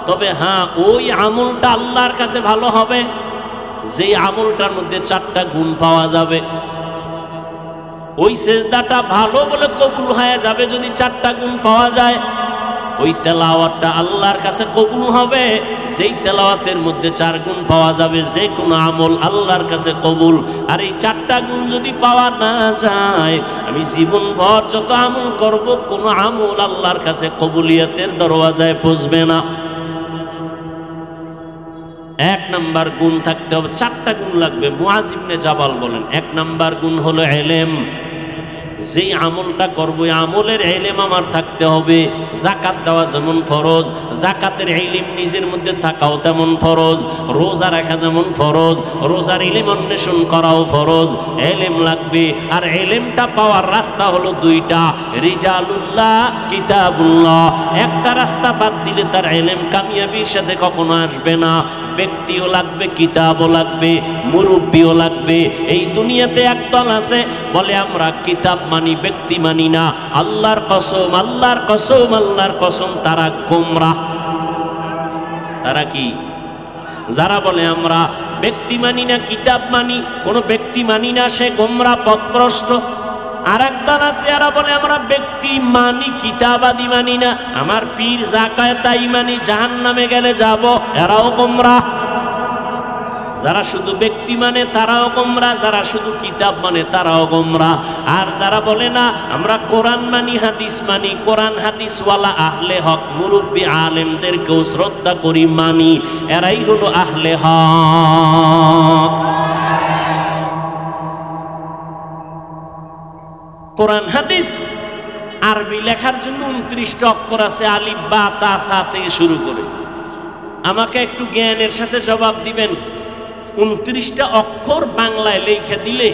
তবে হ্যাঁ ওই আমলটা আল্লাহর কাছে ভালো হবে যে আমলটার মধ্যে 4টা গুণ পাওয়া যাবে। ওই সেজদাটা ভালো বলে কবুল হয়ে যাবে যদি 4টা গুণ পাওয়া যায়। ওই তেলাওয়াতটা আল্লাহর কাছে কবুল হবে যেই তেলাওয়াতের মধ্যে 4 গুণ পাওয়া যাবে। যে কোনো আমল আল্লাহর কাছে কবুল। আর এই 4টা গুণ যদি পাওয়া না যায়, আমি জীবনভর যত আমল করব কোনো আমল আল্লাহর কাছে কবুলিয়তের দরওয়াজায় পৌঁছবে না। 1 নাম্বার গুণ থাকতে হবে। 4টা গুণ লাগবে। মুআজ ইবনে জাবাল বলেন 1 নাম্বার গুণ হলো ইলম। যেই আমলটা করব এই আমলের ইলম আমার থাকতে হবে। যাকাত দেওয়া যেমন ফরজ, যাকাতের ইলম নিজের মধ্যে থাকাও তেমন ফরজ। রোজা রাখা যেমন ফরজ, রোজার ইলম অন্বেষণ করাও ফরজ। ইলম লাগবে। আর ইলমটা পাওয়ার রাস্তা হলো 2টা, রিজালুল্লাহ, কিতাবুল্লাহ। একটা রাস্তা বাদ দিলে তার ইলম কামিয়াবির সাথে কখনো আসবে না। ব্যক্তিও লাগবে, কিতাবও লাগবে, মুরব্বিও লাগবে। এই দুনিয়াতে একদল আছে বলে আমরা কিতাব মানি, ব্যক্তি মানি না। আল্লাহর কসম, আল্লাহর কসম, আল্লাহর কসম, তারা গোমরাহ। তারা কি? যারা বলে আমরা ব্যক্তি মানি না, কিতাব মানি, কোন ব্যক্তি মানি না, সে গোমরাহ, পথভ্রষ্ট। আর একদল আছে এরা বলে আমরা ব্যক্তি মানি, কিতাবাদি মানি না, আমার পীর যা কয় তাই মানি, জাহান্নামে গেলে যাব। এরাও গোমরাহ। যারা শুধু ব্যক্তি মানে তারাও গোমরাহ, যারা শুধু কিতাব মানে তারাও গোমরাহ। আর যারা বলে না আমরা কোরআন মানি, হাদিস মানি, কোরআন হাদিসওয়ালা আহলে হক, মুরব্বী আলেমদেরকেও শ্রদ্ধা করি, মানি, এরাই হলো আহলে হক। কোরআন হাদিস আরবি লেখার জন্য 29টা অক্ষর আছে, আলিফ বা তা সা থেকে শুরু করে। আমাকে একটু জ্ঞানের সাথে জবাব দিবেন, 29টা অক্ষর বাংলায় লেখা দিলে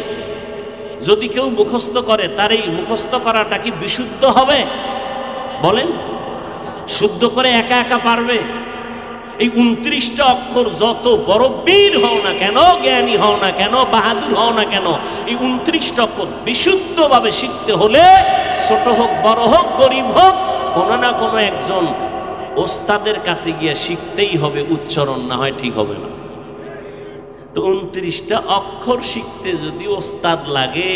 যদি কেউ মুখস্থ করে, তার এই মুখস্থ করাটা কি বিশুদ্ধ হবে? বলেন, শুদ্ধ করে একা একা পারবে? এই 29টা অক্ষর যত বড় বীর হও না কেন, জ্ঞানী হও না কেন, বাহাদুর হও না কেন, এই 29টা অক্ষর বিশুদ্ধভাবে শিখতে হলে ছোট হোক, বড় হোক, গরিব হোক, কোনো না কোনো একজন ওস্তাদের কাছে গিয়ে শিখতেই হবে। উচ্চারণ না হয় ঠিক হবে না। তো 29টা অক্ষর শিখতে যদি ওস্তাদ লাগে,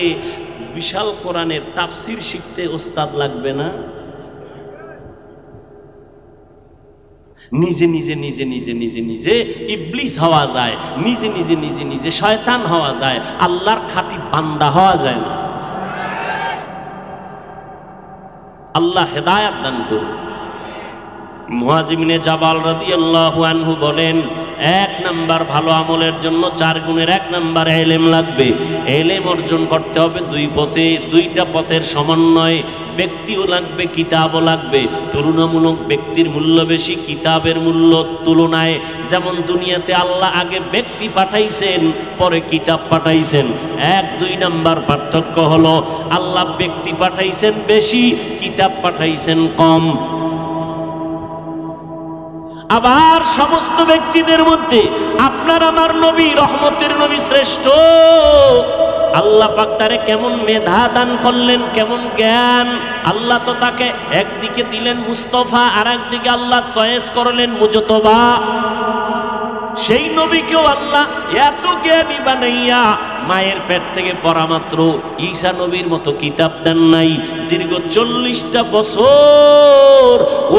বিশাল কোরআনের তাফসির শিখতে ওস্তাদ লাগবে না? নিজে নিজে নিজে নিজে নিজে নিজে ইবলিস হওয়া যায়, নিজে নিজে নিজে নিজে শয়তান হওয়া যায়, আল্লাহর খাঁটি বান্দা হওয়া যায় না। আল্লাহ হেদায়াত দান করুন। মুআজ ইবনে জাবাল রাদিয়াল্লাহু আনহু বলেন 1 নাম্বার ভালো আমলের জন্য 4 গুণের 1 নাম্বার ইলম লাগবে। ইলম অর্জন করতে হবে 2 পথে, 2টা পথের সমন্বয়ে। ব্যক্তিও লাগবে, কিতাবও লাগবে। তুলনামূলক ব্যক্তির মূল্য বেশি, কিতাবের মূল্য তুলনায়। যেমন দুনিয়াতে আল্লাহ আগে ব্যক্তি পাঠাইছেন, পরে কিতাব পাঠাইছেন। 1-2 নাম্বার পার্থক্য হলো আল্লাহ ব্যক্তি পাঠাইছেন বেশি, কিতাব পাঠাইছেন কম। আবার সমস্ত ব্যক্তিদের মধ্যে আপনার আমার নবী, রহমতের নবী শ্রেষ্ঠ। আল্লাহ পাক তারে কেমন মেধা দান করলেন, কেমন জ্ঞান। আল্লাহ তো তাকে একদিকে দিলেন মুস্তফা, আর একদিকে আল্লাহ চয়েস করলেন মুজতবা। সেই নবীকেও আল্লাহ এত জ্ঞানী বানাইয়া মায়ের পেট থেকে পড়া মাত্র ঈসা নবীর মতো কিতাব দেন নাই। দীর্ঘ 40টা বছর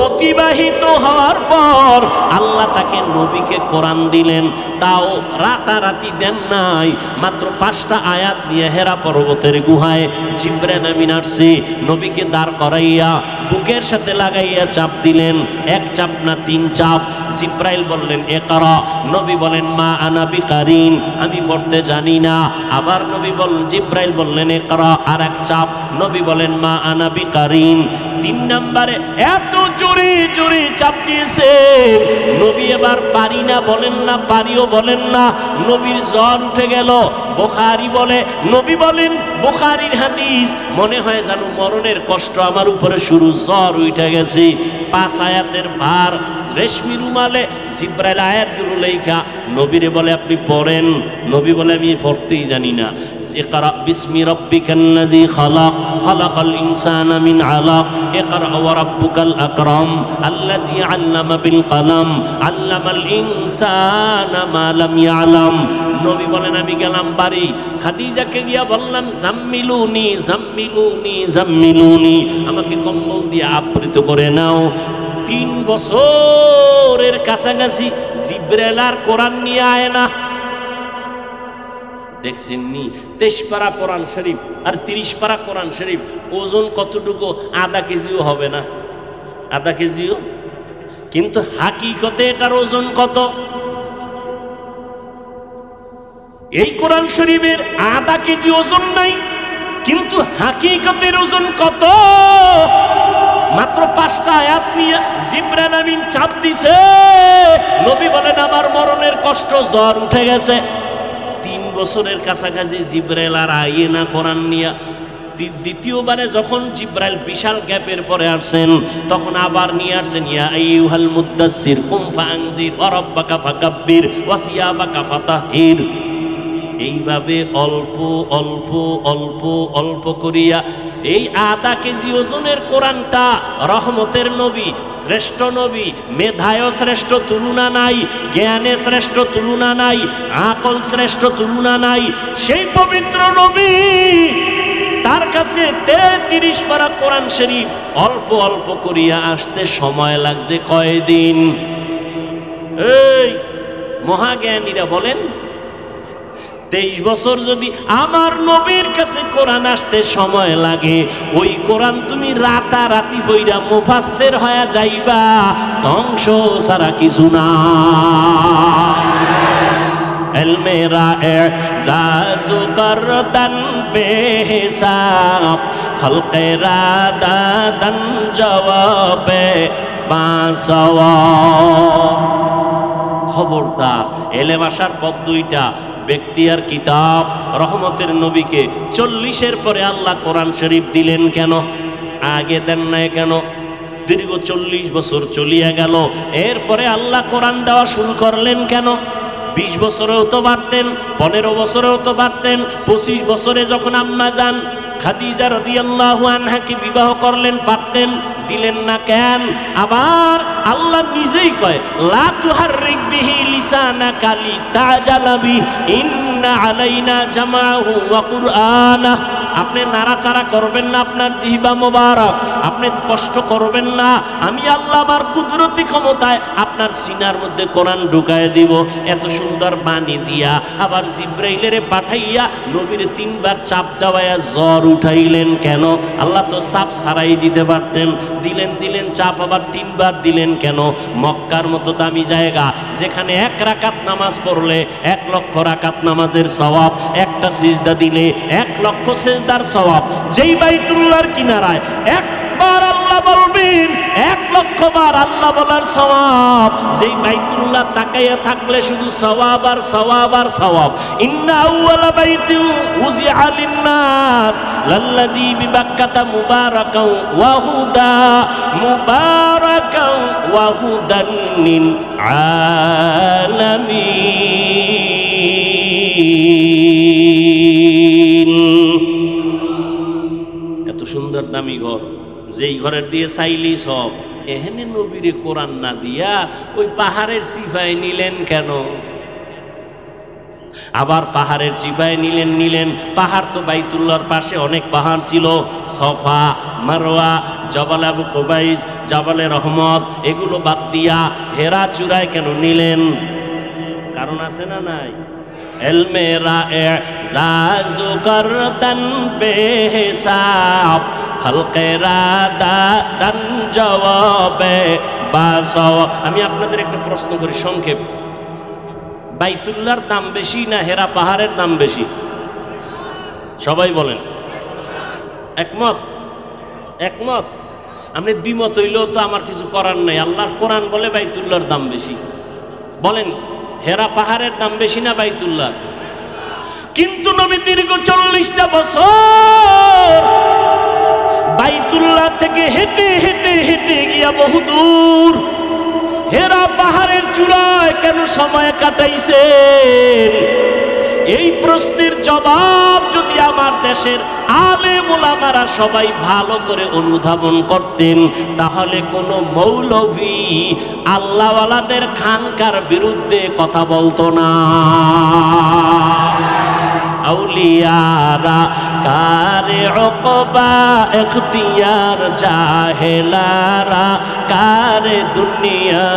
অতিবাহিত হওয়ার পর আল্লাহ তাকে নবীকে কোরআন দিলেন, তাও রাতারাতি দেন নাই। মাত্র 5টা আয়াত নিয়ে হেরা পর্বতের গুহায় জিবরাইল আমিন আসছে, নবীকে দাঁড় করাইয়া বুকের সাথে লাগাইয়া চাপ দিলেন। 1 চাপ না 3 চাপ। জিবরাইল বললেন ইকরা, নবী বলেন মা আনা বিকারিন, আমি পড়তে জানি না। আবার নবী বললেন, জিবরাইল বললেন ইকরা, আর 1 চাপ। নবী বলেন মা আনা বিকারিন। 3 নম্বরে এত জোরে জোরে চাপ দিয়েছে, নবী এবার পারি না বলেন না, পারিও বলেন না, নবীর জ্বর উঠে গেল। বুখারী বলে, নবী বলেন, বুখারীর হাদিস, মনে হয় যেন মরণের কষ্ট আমার উপরে শুরু, জ্বর উঠে গেছে। 5 আয়াতের ভার রেশমি রুমালে জিবরাইল আয়াতগুলো লেখা নবীরে বলে আপনি পড়েন। নবী বলে আমি পড়তেই জানি না। ইকরা বিসমি রাব্বিকাল্লাযী খালাক, খালাকাল ইনসানা মিন আলাক, ইকরা ওয়া রাব্বুকাল আকরাম আল্লাযী আল্লামা বিল কলম, আল্লামাল ইনসানা মা লাম ইয়ালাম। নবী বলেন আমি গেলাম বাড়ি, খাদিজাকে গিয়া বললাম জাম্মিলুনি জাম্মিলুনি জাম্মিলুনি, আমাকে কম্বল দিয়ে আবৃত করে নাও। 3 বছরের কাছাকাছি জিবরাইল আর কোরআন নিয়ে আয় না। দেখছেন নি 23 পারা কোরআন শরীফ আর 30 পারা কোরআন শরীফ, ওজন কতটুকু? আধা কেজিও হবে না, আধা কেজিও। কিন্তু হাকিকতে এটার ওজন কত? এই কোরআন শরীফের আধা কেজি ওজন নাই, কিন্তু হাকিকতের ওজন কত? মাত্র 5টা আয়াত নিয়ে জিবরাইল আমিন চাপ দিছে, নবী বলেন আমার মরণের কষ্ট, জ্বর উঠে গেছে। 3 বছরের কাছাকাছি জিবরাইল আর আইয়ে না কোরআন নিয়া। দ্বিতীয়বারে যখন জিবরাইল বিশাল গ্যাপের পরে আসছেন, তখন আবার নিয়ে আসছেন ইয়া আইয়ুহাল মুদ্দাসসির কুম ফাআনযির ওয়া রাব্বাকা ফাকাব্বির ওয়া সিয়াবাকা ফাতাহির। এইভাবে অল্প অল্প অল্প অল্প করিয়া এই আধা কেজি ওজনের কোরআনটা, রহমতের নবী, শ্রেষ্ঠ নবী, মেধায় শ্রেষ্ঠ তুলনা নাই, জ্ঞানে শ্রেষ্ঠ তুলনা নাই, আকল শ্রেষ্ঠ তুলনা নাই, সেই পবিত্র নবী, তার কাছে 33 পারা কোরআন শরীফ অল্প অল্প করিয়া আসতে সময় লাগছে কয়দিন? এই মহাজ্ঞানীরা বলেন 23 বছর যদি আমার নবীর কাছে কোরআন আসতে সময় লাগে, ওই কোরআন তুমি রাতারাতি বইরা মুফাসসির হয়ে যাইবা, ধ্বংস ছাড়া কিছু না। এলমেরা এজাজু করদান বেহিসাব, খলকেরা দাদান জবাবে বাসওয়া। খবরদার, এলেম আসার পথ 2টা, ব্যক্তি আর কিতাব। রহমতের নবীকে 40-এর পরে আল্লাহ কোরআন শরীফ দিলেন কেন? আগে দেন নাই কেন? দীর্ঘ 40 বছর চলিয়া গেল, এরপরে আল্লাহ কোরআন দেওয়া শুরু করলেন কেন? 20 বছরেও তো পারতেন, 15 বছরেও তো পারতেন। 25 বছরে যখন আম্মা জান খাদিজা রাদিয়াল্লাহু আনহাকে বিবাহ করলেন, পারতেন, দিলেন না কেন? আবার আল্লাহ নিজেই কয় লা তুহাররিক বিহি লিসানাকা লিতাজালা বি ইন্না আলাইনা জামাহু ওয়া কুরআনা। আপনি নাড়াচাড়া করবেন না আপনার জিহবা মোবারক, আপনি কষ্ট করবেন না, আমি আল্লাহ আমার কুদরতি ক্ষমতায় আপনার সিনার মধ্যে কোরআন ঢুকায় দিব। এত সুন্দর বাণী দিয়া আবার জিব্রাইলের পাঠাইয়া নবীর 3 বার চাপ দেওয়ায়া জ্বর উঠাইলেন কেন? আল্লাহ তো চাপ ছাড়াই দিতে পারতেন, দিলেন চাপ আবার 3 বার দিলেন কেন? মক্কার মতো দামি জায়গা, যেখানে 1 রাকাত নামাজ পড়লে 1 লক্ষ রাকাত নামাজের সওয়াব, একটা সিজদা দিলে 1 লক্ষ সিজদার সওয়াব। যেই বাইতুল্লাহর কিনারায় একবার আল্লাহ বলবেন 1 লক্ষ বার আল্লাহ বলার সওয়াব। যেই বাইতুল্লাহ তাকাইয়া থাকলে শুধু সওয়াব আর সওয়াব আর সওয়াব। ইন্না আউওয়ালা বাইতি উযিআ লিন-নাস লাল্লাযী বিবাক্কাতা মুবারাকাও ওয়া হুদা, মুবারাকাও ওয়া হুদান লিল আলামিন। এত সুন্দর দামি ঘর, যেই ঘরের দিয়ে চাইলি সব, এখানে নবীরে কোরআন না দিয়া ওই পাহাড়ের সিফাই নিলেন কেন? আবার পাহাড়ের চিপায় নিলেন। পাহাড় তো বাইতুল্লাহর পাশে অনেক পাহাড় ছিল, সফা, মারওয়া, জবাল আবু কুবাইস, জাবালে রহমত, এগুলো বাদ দিয়া হেরা চূড়ায় কেন নিলেন? কারণ আছে না নাই? এলমেরা এজাজু করতন বেহিসাব খলকেরা দান জবাবে বাসাও। আমি আপনাদের একটা প্রশ্ন করি সংক্ষেপ, বাইতুল্লাহর দাম বেশি না হেরা পাহাড়ের দাম বেশি? সবাই বলেন। একমত? একমত? আপনি দ্বিমত হইলেও তো আমার কিছু করার নাই। আল্লাহর কোরআন বলে বাইতুল্লাহর দাম বেশি। বলেন হেরা পাহাড়ের দাম বেশি না বাইতুল্লাহ? কিন্তু নবী দীর্ঘ 40টা বছর বাইতুল্লাহ থেকে হেঁটে হেঁটে হেঁটে গিয়া বহুদূর হেরা পাহাড়ের চূড়ায় কেন সময় কাটাইছেন? এই প্রশ্নের জবাব যদি আমার দেশের আলেম ওলামারা সবাই ভালো করে অনুধাবন করতেন, তাহলে কোনো মৌলভী আল্লাহওয়ালাদের খানকার বিরুদ্ধে কথা বলতো না। আউলিয়ারা কারে উকবা ইখতিয়ার, জাহেলারা কারে দুনিয়া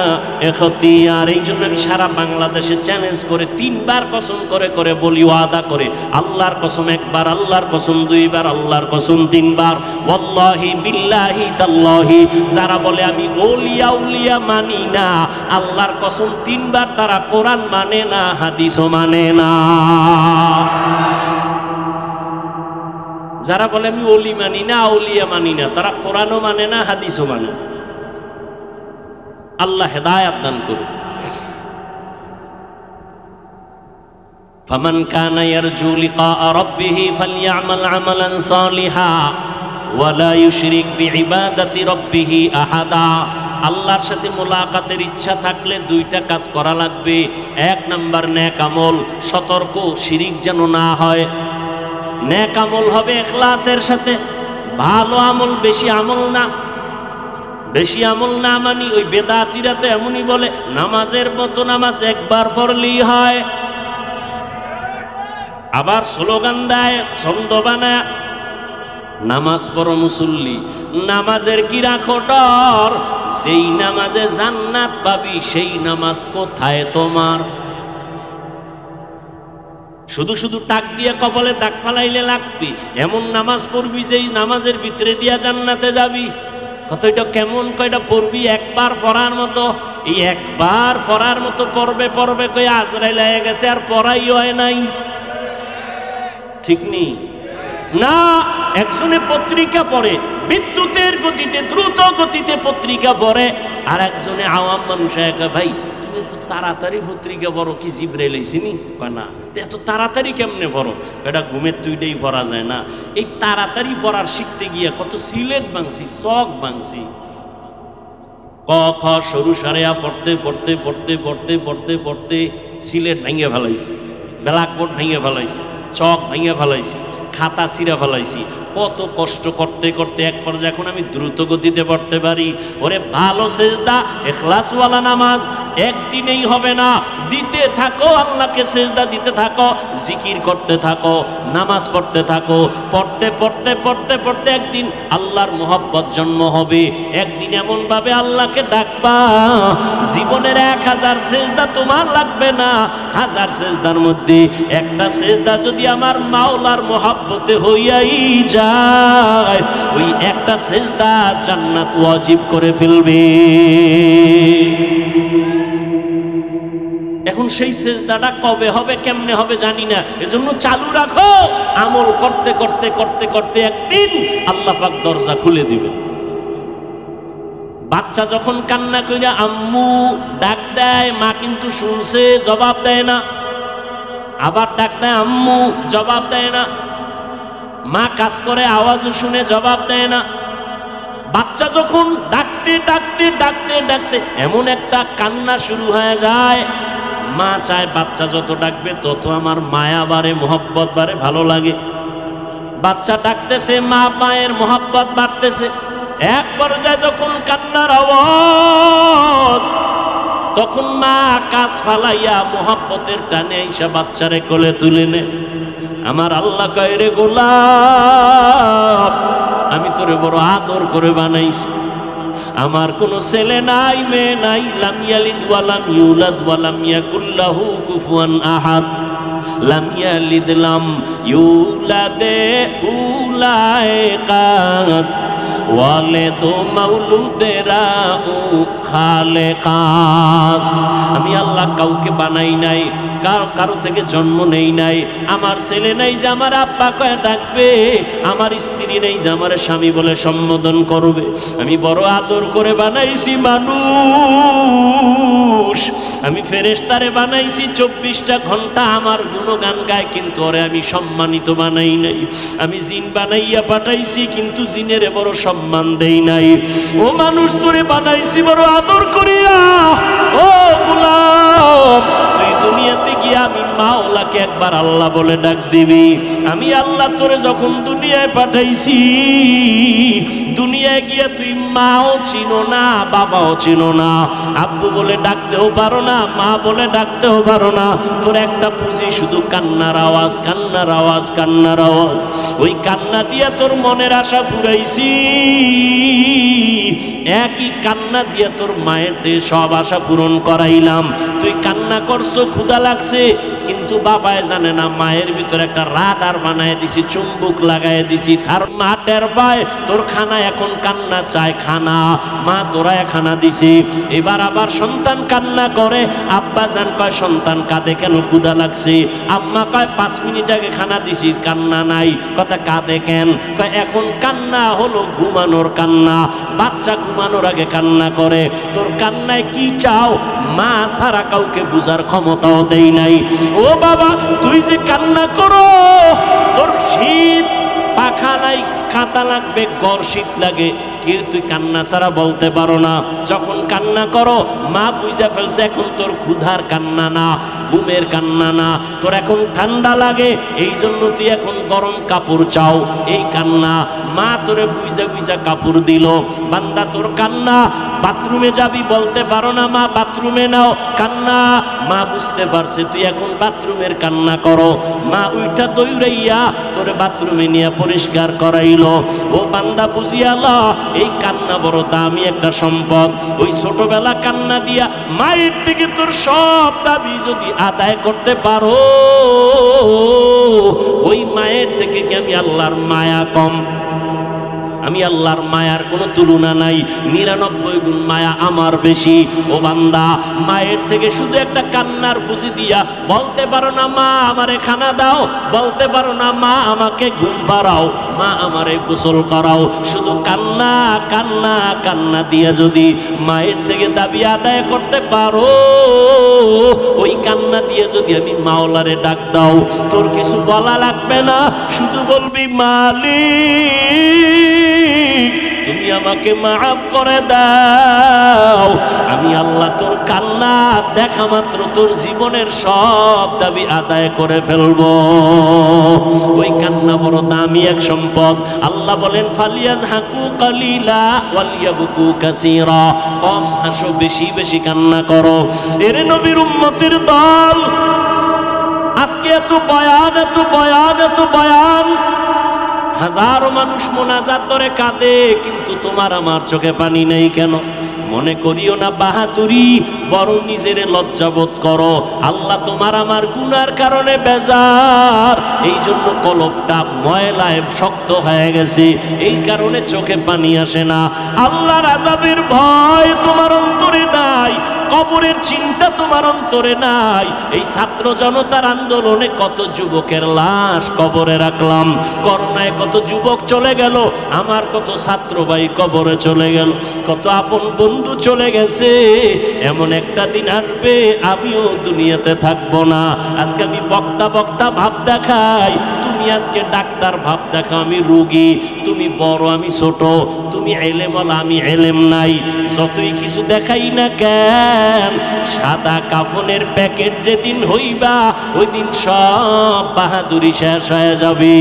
ইখতিয়ার। এই জন্য আমি সারা বাংলাদেশে চ্যালেঞ্জ করে 3বার কসম করে করে বলি, ওয়াদা করে, আল্লাহর কসম 1বার, আল্লাহর কসম 2বার, আল্লাহর কসম 3বার, ওয়াল্লাহি বিল্লাহি তাল্লাহি, যারা বলে আমি ওলিয়া উলিয়া মানি না, আল্লাহর কসম 3বার তারা কোরআন মানে না, হাদিসও মানে না। যারা বলে আমি ওলি মানি না, আউলিয়া মানি না, তারা কোরআনও মানে না, হাদিসও মানে না। আল্লাহ হেদায়েত দান করুন। ফামান কানা ইয়ারজু লিকা রাব্বিহি ফালইআমাল আমালান সালিহা ওয়া লা ইউশরিক বিইবাদাতি রাব্বিহি আহাদা। আল্লাহর সাথে মোলাকাতের ইচ্ছা থাকলে 2টা কাজ করা লাগবে। 1 নাম্বার নেক আমল, সতর্ক শিরিক যেন না হয়। নেক আমল হবে ইখলাসের সাথে, ভালো আমল, বেশি আমল না। বেশি আমল না মানি ওই বেদাতিরা তো এমনই বলে, নামাজের মতো নামাজ 1বার পড়লেই হয়। আবার স্লোগান দেয়, ছন্দ বানায়, নামাজ পড়ো মুসল্লি, নামাজের কি রাখো ডর, যেই নামাজে জান্নাত পাবি সেই নামাজ কোথায় তোমার? শুধু শুধু টাক দিয়ে কপালে দাগ ফালাইলে লাগবি, এমন নামাজ পড়বি যেই নামাজের ভিতরে দিয়া জান্নাতে যাবি। কতটা কেমন কয়টা পড়বি? 1বার পড়ার মতো। এই 1বার পড়ার মতো পড়বে পড়বে কই আজরাইল হয়ে গেছে, আর পড়াই হয় নাই। ঠিক নেই না? একজনে পত্রিকা পড়ে বিদ্যুতের গতিতে, দ্রুত গতিতে পত্রিকা পড়ে, আর একজনে আওয়াম মানুষ একা, ভাই তুমি এত তাড়াতাড়ি পত্রিকা পড়ো কি জিবরাইল আইছিনি? কয় না। এত তাড়াতাড়ি কেমনে পড়ো? এটা ঘুমের তুইটাই পড়া যায় না। এই তাড়াতাড়ি পড়ার শিখতে গিয়ে কত সিলেট ভাঙছি, চক ভাঙছি। ক খ সরু সারেয়া পড়তে পড়তে পড়তে পড়তে পড়তে পড়তে সিলেট ভেঙে ফেলাইছি, ব্ল্যাকবোর্ড ভেঙে ফেলাইছি, চক ভেঙে ফেলাইছি, খাতা ছিঁড়ে ফেলাইছি। কত কষ্ট করতে করতে এক পর্যায়ে এখন আমি দ্রুত গতিতে পড়তে পারি। ওরে ভালো সেজদা, ইখলাসওয়ালা নামাজ একদিনেই হবে না, দিতে থাকো, আল্লাহকে সেজদা দিতে থাকো, জিকির করতে থাকো, নামাজ পড়তে থাকো। পড়তে পড়তে পড়তে পড়তে একদিন আল্লাহর মোহব্বত জন্ম হবে। একদিন এমনভাবে আল্লাহকে ডাকবা, জীবনের 1000 সেজদা তোমার লাগবে না। 1000 সেজদার মধ্যে একটা সেজদা যদি আমার মাওলার মোহব্বতে হইয়াই যায়, ওই একটা সেজদা জান্নাত ওয়াজিব করে ফেলবে। এখন সেই সেজদাটা কবে হবে, কেমনে হবে জানি না, এজন্য চালু রাখো। আমল করতে করতে করতে করতে একদিন আল্লাহ পাক দরজা খুলে দিবে। বাচ্চা যখন কান্না কইরা আম্মু ডাক দেয়, মা কিন্তু শুনছে, জবাব দেয় না। আবার ডাক দেয় আম্মু, জবাব দেয় না। মা কাজ করে, আওয়াজও শুনে, জবাব দেয় না। বাচ্চা যখন ডাকতে ডাকতে ডাকতে ডাকতে এমন একটা কান্না শুরু হয়ে যায়, মা চায় বাচ্চা যত ডাকবে তত আমার মায়া বাড়ে, মোহব্বত বাড়ে, ভালো লাগে। বাচ্চা ডাকতেছে, মা মায়ের মোহব্বত বাড়তেছে। এক পর্যায়ে যখন কান্নার আওয়াজ তখন মা কাজ ফালাইয়া মোহাব্বতের টানে আইসা বাচ্চারে কোলে তুলে নে। আমার আল্লাহ কয়, রে গোলাপ, আমি তোরে বড় আদর করে বানাইছি, আমার কোনো ছেলে নাই মেয়ে নাই, লাম ইয়ালিদ ওয়া লাম ইউলাদ ওয়া লাম ইয়াকুল লাহু কুফুয়ান আহাদ, লাম ইয়ালিদ লাম ইউলাদ উলাইকাস ওয়ালিদু মাউলুদেরা উ খালেকাস। আমি আল্লাহ কাউকে বানাই নাই, কারো থেকে জন্ম নেই নাই, আমার ছেলে নাই যে আমার আব্বা কয়ে ডাকবে, আমার স্ত্রী নেই যে আমার স্বামী বলে সম্বোধন করবে, আমি বড় আদর করে বানাইছি মানুষ। আমি ফেরেশতারে বানাইছি 24টা ঘন্টা আমার গুণগান গায়, কিন্তু ওরে আমি সম্মানিত বানাই নাই। আমি জিন বানাইয়া পাঠাইছি, কিন্তু জিনের বড় সম্মান দেই নাই। ও মানুষ, তোরে বানাইছি বড় আদর করিয়া। ও গোলাম, তুই দুনিয়াতে গিয়া আমি মাওলাকে একবার আল্লাহ বলে ডাক দিবি। আমি আল্লাহ তোরে যখন দুনিয়ায় পাঠাইছি, দুনিয়ায় গিয়া তুই মাও চিনো না, বাবাও চিনো না, আব্বু বলে ডাকতেও পারো না, মা বলে ডাকতেও পারো না। তোর একটা পুঁজি শুধু কান্নার আওয়াজ, কান্নার আওয়াজ, কান্নার আওয়াজ। ওই কান্না দিয়া তোর মনের আশা ফুরাইছি, একই কান্না দিয়া তোর মায়ের দিয়ে সব আশা পূরণ করাইলাম। তুই কান্না করছো, ক্ষুধা লাগছে, কিন্তু বাবায় জানে না মায়ের ভিতরে একটা রাডার বানায় দিছি, চুম্বুক লাগাই দিছি। তার মা টের পায় তোর খানা এখন কান্না চায়, খানা মা তোরায় খানা দিছি। এবার আবার সন্তান কান্না করে, আব্বা জান কয় সন্তান কাঁদে কেন, ক্ষুধা লাগছে। আম্মা কয় 5 মিনিট আগে খানা দিছি, কান্না নাই। কথা কাঁদে কেন, কয় এখন কান্না হলো ঘুমানোর কান্না, বাচ্চা ঘুমানোর আগে কান্না করে। তোর কান্নায় কি চাও মা সারা কাউকে বুঝার ক্ষমতাও দেই নাই। ও বাবা, তুই যে কান্না করো, তোর শীত পাখা নাই, কাঁটা লাগবে, গড় শীত লাগে, কেউ তুই কান্না ছাড়া বলতে পারো না। যখন কান্না করো মা বুঝা ফেলছে এখন তোর ক্ষুধার কান্না না, ঘুমের কান্না না, তোর এখন ঠান্ডা লাগে, এই জন্য তুই এখন গরম কাপড় চাও, এই কান্না। মা তোরে বুঝা বুঝা কাপড় দিল। বান্দা তোর কান্না, বাথরুমে যাবি বলতে পারো না মা বাথরুমে নাও, কান্না। মা বুঝতে পারছে তুই এখন বাথরুমের কান্না করো, মা উইটা দৌড়াইয়া তোরে বাথরুমে নিয়ে পরিষ্কার করাইলো। ও বান্দা বুঝিয়ালা, এই কান্না বড় দামি একটা সম্পদ। ওই ছোটবেলা কান্না দিয়া মায়ের থেকে তোর সব দাবি যদি আদায় করতে পারো, ওই মায়ের থেকে কি আমি আল্লাহর মায়া কম? আমি আল্লাহর মায়ার কোনো তুলনা নাই, 99 গুণ মায়া আমার বেশি। ও বান্দা, মায়ের থেকে শুধু একটা কান্নার পুঁজি দিয়া বলতে পারো না মা আমারে খানা দাও, বলতে পারো না মা আমাকে ঘুম পাড়াও, মা আমারে গোসল করাও। শুধু কান্না কান্না কান্না দিয়া যদি মায়ের থেকে দাবি আদায় করতে পারো, ওই কান্না দিয়ে যদি আমি মাওলারে ডাক দাও, তোর কিছু বলা লাগবে না, শুধু বলবি মালিক তুমি আমাকে মাফ করে দাও। আমি আল্লাহ তোর কান্না দেখা মাত্র তোর জীবনের সব দাবি আদায় করে ফেলবো। ওই কান্না বড় দামি এক সম্পদ। আল্লাহ বলেন ফালিয়াজহাকু কালিলা ওয়ালিয়াবকু কাসীরা, কম হাসো, বেশি বেশি কান্না করো। এর নবীর উম্মতের দল, আজকে এত বয়ান, এত বয়ান, এত বয়ান, হাজারো মানুষ মোনাজাত ধরে কাঁদে, কিন্তু তোমার আমার চোখে পানি নেই কেন? মনে করিও না বাহাদুরি, বরং নিজেরে লজ্জাবোধ করো। আল্লাহ তোমার আমার গুনার কারণে বেজার, এই জন্য কলবটা ময়লায় শক্ত হয়ে গেছে, এই কারণে চোখে পানি আসে না। আল্লাহর আযাবের ভয় তোমার অন্তরে নাই, কবরের চিন্তা তোমার অন্তরে নাই। এই ছাত্র জনতার আন্দোলনে কত যুবকের লাশ কবরে রাখলাম, করোনায় কত যুবক চলে গেল, আমার কত ছাত্র ভাই কবরে চলে গেল, কত আপন বন্ধু চলে গেছে। এমন একটা দিন আসবে আমিও দুনিয়াতে থাকবো না। আজকে আমি বক্তা বক্তা ভাব দেখাই, তুমি আজকে ডাক্তার ভাব দেখাও, আমি রোগী, তুমি বড় আমি ছোট, তুমি এলেমওয়ালা আমি এলেম নাই। যতই কিছু দেখাই না কেন, সাদা কাফনের প্যাকেট যেদিন হইবা, ওই দিন সব বাহাদুরি শেষ হয়ে যাবে।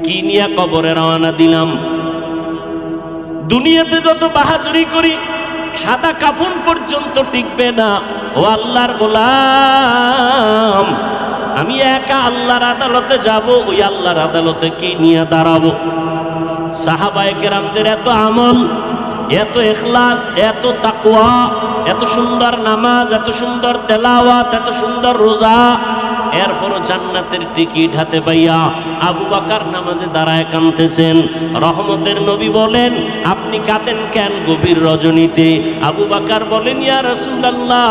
কি নিয়ে কবরে রওনা দিলাম? দুনিয়াতে যত বাহাদুরি করি, সাদা কাফন পর্যন্ত টিকবে না। ও আল্লাহর গোলাম, আমি একা আল্লাহর আদালতে যাব, ওই আল্লাহর আদালতে কি নিয়ে দাঁড়াবো? সাহাবায়ে কেরামদের এত আমল, এত ইখলাস, এত তাকওয়া, এত সুন্দর নামাজ, এত সুন্দর তেলাওয়াত, এত সুন্দর রোজা, এরপরও জান্নাতের টিকিট হাতে পাইয়া আবু বকর নামাজে দাঁড়ায় কাঁদতেছেন। রহমতের নবী বলেন, আপনি কাঁদেন কেন গভীর রজনীতে? আবু বকর বলেন, ইয়া রাসূলুল্লাহ,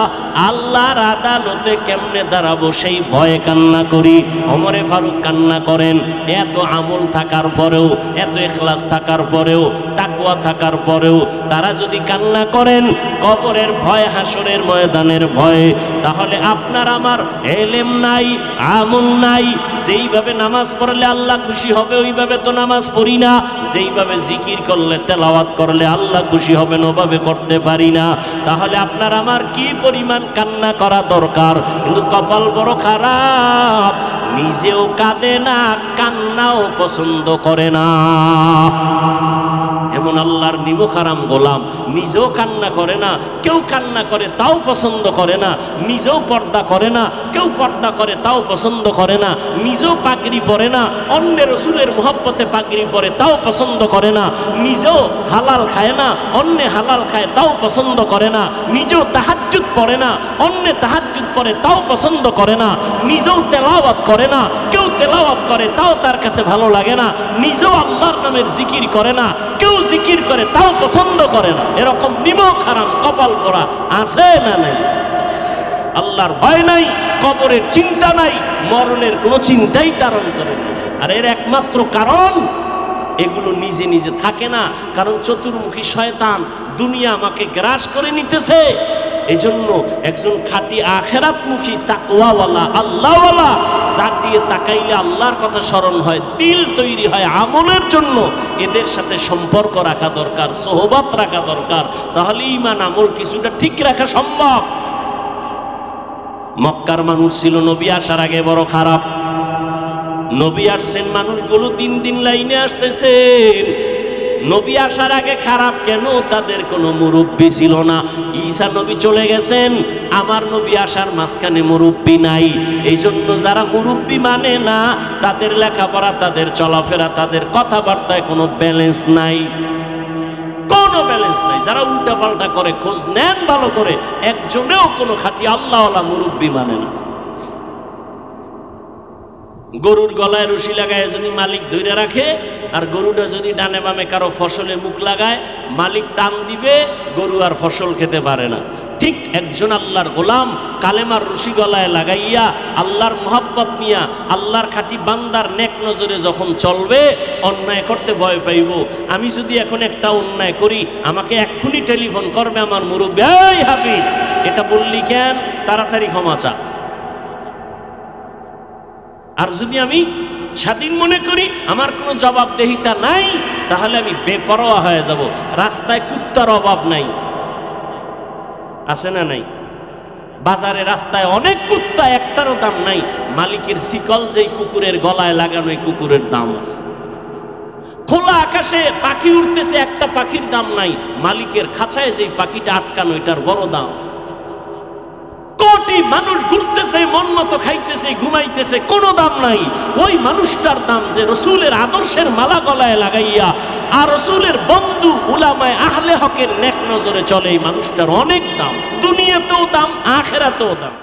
আল্লাহর আদালতে কেমনে দাঁড়াবো সেই ভয়ে কান্না করি। ওমরে ফারুক কান্না করেন, এত আমল থাকার পরেও, এত ইখলাস থাকার পরেও, তাকওয়া থাকার পরেও তারা যদি কান্না করেন কবরের ভয়, হাসরের ময়দানের ভয়, তাহলে আপনার আমার ইলম নাই, আমল নাই। যেইভাবে নামাজ পড়লে আল্লাহ খুশি হবে ওইভাবে তো নামাজ পড়ি না, যেইভাবে জিকির করলে, তেলাওয়াত করলে আল্লাহ খুশি হবেন ওভাবে করতে পারি না। তাহলে আপনার আমার কি পরিমাণ কান্না করা দরকার। কিন্তু কপাল বড় খারাপ, নিজেও কাঁদে না, কান্নাও পছন্দ করে না। এমন আল্লাহর নিমখারাম গোলাম, নিজেও কান্না করে না, কেউ কান্না করে তাও পছন্দ করে না, নিজেও পর্দা করে না, কেউ পর্দা করে তাও পছন্দ করে না, নিজেও পাগড়ি পরে না, অন্যের রাসূলের মহব্বতে পাগড়ি পরে তাও পছন্দ করে না, নিজেও হালাল খায় না, অন্যে হালাল খায় তাও পছন্দ করে না, নিজেও তাহাজ্জুদ পড়ে না, অন্যে তাহাজ্জুদ পড়ে তাও পছন্দ করে না, নিজেও তেলাওয়াত করে না, কেউ তেলাওয়াত করে তাও তার কাছে ভালো লাগে না, নিজেও আল্লাহর নামের জিকির করে না, কেউ জিকির করে তাও পছন্দ করে না। এরকম নিমখারাম কপাল পরা আছে না নাই? আল্লাহর ভয় নাই, কবরের চিন্তা নাই, মরণের কোনো চিন্তাই তার অন্তরে নেই। আর এর একমাত্র কারণ, এগুলো নিজে নিজে থাকে না, কারণ চতুর্মুখী শয়তান দুনিয়া আমাকে গ্রাস করে নিতেছে। এজন্য একজন খাঁটি আখেরাতমুখী তাকওয়াওয়ালা আল্লাহওয়ালা, যার দিয়ে তাকাইলে আল্লাহর কথা স্মরণ হয়, দিল তৈরি হয় আমলের জন্য, এদের সাথে সম্পর্ক রাখা দরকার, সোহবত রাখা দরকার, তাহলে ঈমান আমল কিছুটা ঠিক রাখা সম্ভব। মক্কার মানুষ ছিল নবী আসার আগে বড় খারাপ। নবী আসছেন, মানুষগুলো দিন দিন লাইনে আসতেছেন। নবী আসার আগে খারাপ কেন? তাদের কোনো মুরব্বী ছিল না। ঈসা নবী চলে গেছেন, আমার নবী আসার মাঝখানে মুরব্বী নাই। এই জন্য যারা মুরব্বী মানে না, তাদের লেখাপড়া, তাদের চলাফেরা, তাদের কথাবার্তায় কোনো ব্যালেন্স নাই, কোনো ব্যালেন্স নাই। যারা উল্টা পাল্টা করে, খোঁজ নেন ভালো করে, একজনেও কোনো খাঁটি আল্লাহওয়ালা মুরব্বী মানে না। গরুর গলায় রশি লাগায় যদি মালিক ধরে রাখে, আর গরুটা যদি ডানে বামে কারো ফসলে মুখ লাগায়, মালিক টান দিবে, গরু আর ফসল খেতে পারে না। ঠিক একজন আল্লাহর গোলাম কালেমার রশি গলায় লাগাইয়া আল্লাহর মোহাব্বত নিয়া আল্লাহর খাঁটি বান্দার নেক নজরে যখন চলবে, অন্যায় করতে ভয় পাইব। আমি যদি এখন একটা অন্যায় করি, আমাকে এক্ষুনি টেলিফোন করবে আমার মুরব্বী, এই হাফিজ এটা বললি কেন, তাড়াতাড়ি ক্ষমা চা। আর যদি আমি স্বাধীন মনে করি, আমার কোনো জবাবদেহিতা নাই, তাহলে আমি বেপরোয়া হয়ে যাব। রাস্তায় কুত্তার অভাব নাই, আছে না নাই? বাজারে রাস্তায় অনেক কুত্তা, একটারও দাম নাই। মালিকের শিকল যেই কুকুরের গলায় লাগানো, এই কুকুরের দাম আছে। খোলা আকাশে পাখি উঠতেছে, একটা পাখির দাম নাই। মালিকের খাঁচায় যেই পাখিটা আটকানো, এটার বড় দাম। কোটি মানুষ ঘুরতেছে, মন মতো খাইতেছে, ঘুমাইতেছে, কোনো দাম নাই। ওই মানুষটার দাম যে রসুলের আদর্শের মালা গলায় লাগাইয়া আর রসুলের বন্ধু উলামায়ে আহলে হকের নেক নজরে চলে, এই মানুষটার অনেক দাম। দুনিয়াতেও দাম, আখিরাতেও দাম।